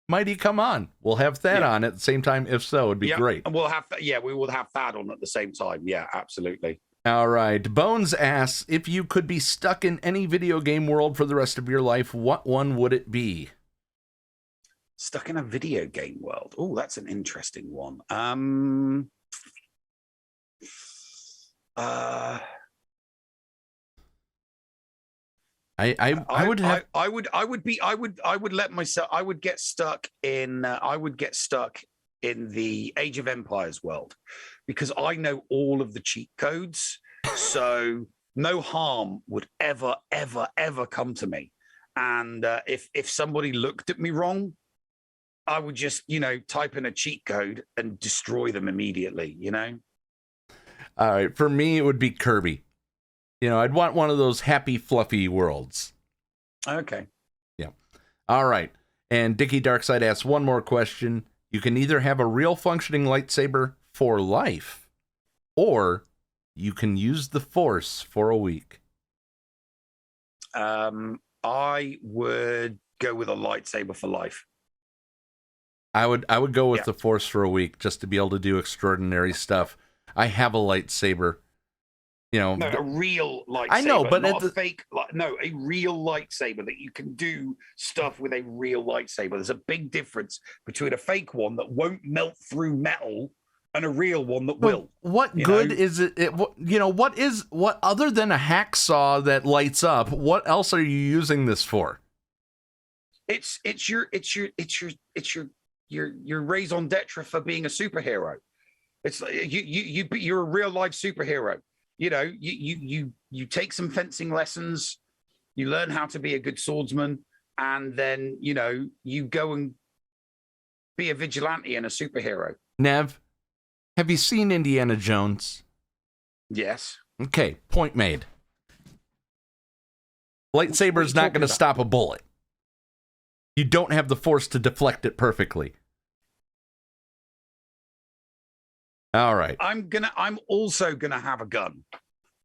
Might he come on? We'll have Thad on at the same time. If so, it'd be great. And we'll have we will have Thad on at the same time. Yeah, absolutely. All right. Bones asks, if you could be stuck in any video game world for the rest of your life, what one would it be? Stuck in a video game world. Oh, that's an interesting one. I would get stuck in the Age of Empires world because I know all of the cheat codes, so no harm would ever come to me. And if somebody looked at me wrong, I would just type in a cheat code and destroy them immediately. All right, for me it would be Kirby. I'd want one of those happy fluffy worlds. Okay. Yeah. All right. And Dickie Darkside asks one more question. You can either have a real functioning lightsaber for life, or you can use the Force for a week. I would go with a lightsaber for life. I would go with the Force for a week just to be able to do extraordinary stuff. I have a lightsaber. No, a real lightsaber. I know, but not a fake. A real lightsaber that you can do stuff with a real lightsaber. There's a big difference between a fake one that won't melt through metal and a real one that will. What good is it? What other than a hacksaw that lights up? What else are you using this for? It's your raison d'etre for being a superhero. It's you're a real life superhero. You take some fencing lessons, you learn how to be a good swordsman, and then, you go and be a vigilante and a superhero. Nev, have you seen Indiana Jones? Yes. Okay, point made. Lightsaber's not going to stop a bullet. You don't have the Force to deflect it perfectly. All right. I'm also gonna have a gun.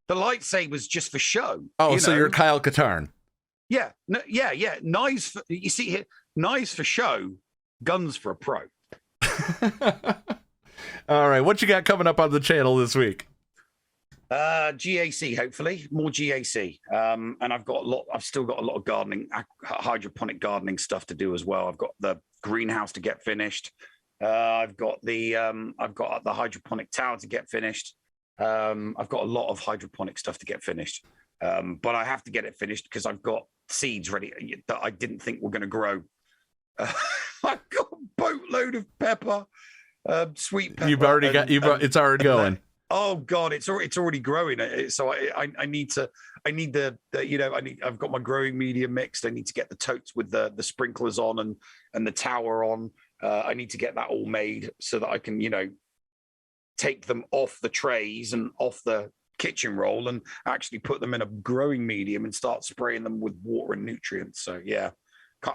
The lightsaber's just for show. Oh, so you're Kyle Katarn. Yeah. No, yeah. Knives knives for show, guns for a pro. All right. What you got coming up on the channel this week? GAC, hopefully more GAC. And I've still got a lot of gardening, hydroponic gardening stuff to do as well. I've got the greenhouse to get finished. I've got the hydroponic tower to get finished. I've got a lot of hydroponic stuff to get finished. But I have to get it finished because I've got seeds ready that I didn't think were going to grow. I've got a boatload of pepper, sweet pepper. It's already going. Oh God, it's already growing. So I've got my growing media mixed. I need to get the totes with the sprinklers on and the tower on. I need to get that all made so that I can, take them off the trays and off the kitchen roll and actually put them in a growing medium and start spraying them with water and nutrients. So yeah,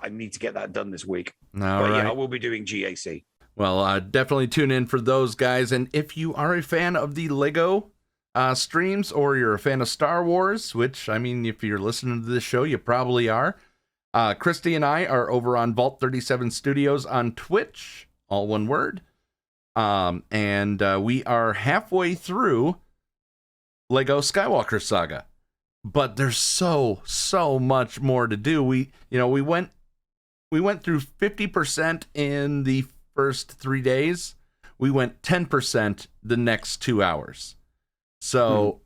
I need to get that done this week. Right. Yeah, I will be doing GAC. Well, definitely tune in for those guys. And if you are a fan of the Lego streams or you're a fan of Star Wars, which, I mean, if you're listening to this show, you probably are. Christy and I are over on Vault 37 Studios on Twitch, all one word. And we are halfway through Lego Skywalker Saga. But there's so much more to do. We went through 50% in the first 3 days. We went 10% the next 2 hours. So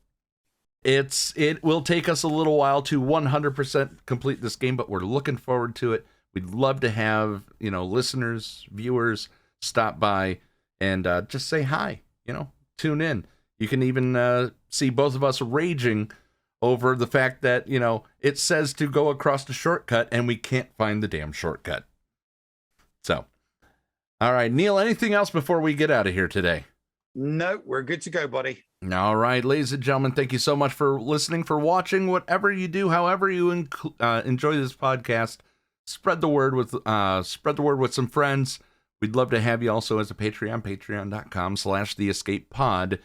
it will take us a little while to 100% complete this game, but we're looking forward to it. We'd love to have, listeners, viewers stop by and just say hi, tune in. You can even see both of us raging over the fact that, it says to go across the shortcut and we can't find the damn shortcut. So, all right, Neil, anything else before we get out of here today? No, we're good to go, buddy. All right, ladies and gentlemen, thank you so much for listening, for watching, whatever you do, however you enjoy this podcast. Spread the word with some friends. We'd love to have you also as a Patreon, patreon.com/theescapepod.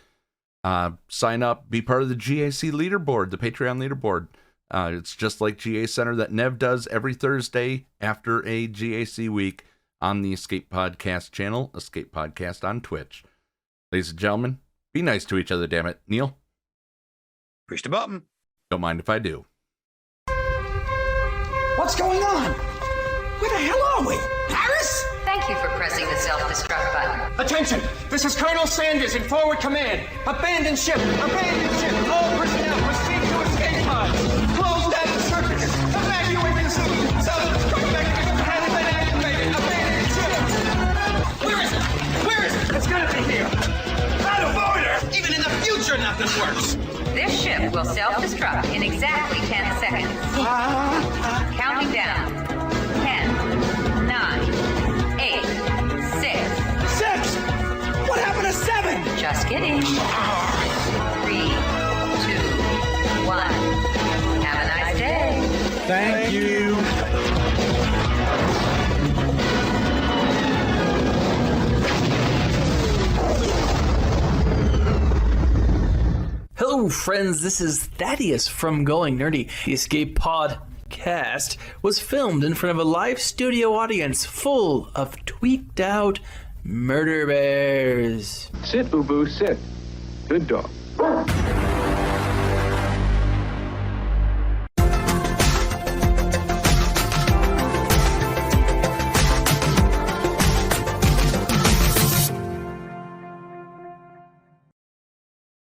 Sign up, be part of the GAC leaderboard, the Patreon leaderboard. It's just like GA Center that Nev does every Thursday after a GAC week on the Escape Podcast channel, Escape Podcast on Twitch. Ladies and gentlemen, be nice to each other, damn it. Neil? Push the button. Don't mind if I do. What's going on? Where the hell are we? Paris? Thank you for pressing the self-destruct button. Attention! This is Colonel Sanders in forward command. Abandon ship! Abandon ship! All personnel proceed to escape pods. Close down the circuits. Evacuate the city. Self-destruct mechanism has been activated. Abandon ship! Where is it? Where is it? It's gonna be here. Out of order! Even in the future, nothing works. This ship will self-destruct in exactly 10 seconds. Counting down. 10, 9, 8, 6. 6? What happened to 7? Just kidding. 3, 2, 1. Have a nice day. Thank you. Hello, friends. This is Thaddeus from Going Nerdy. The Escape Podcast was filmed in front of a live studio audience full of tweaked out murder bears. Sit, Ubu, sit. Good dog.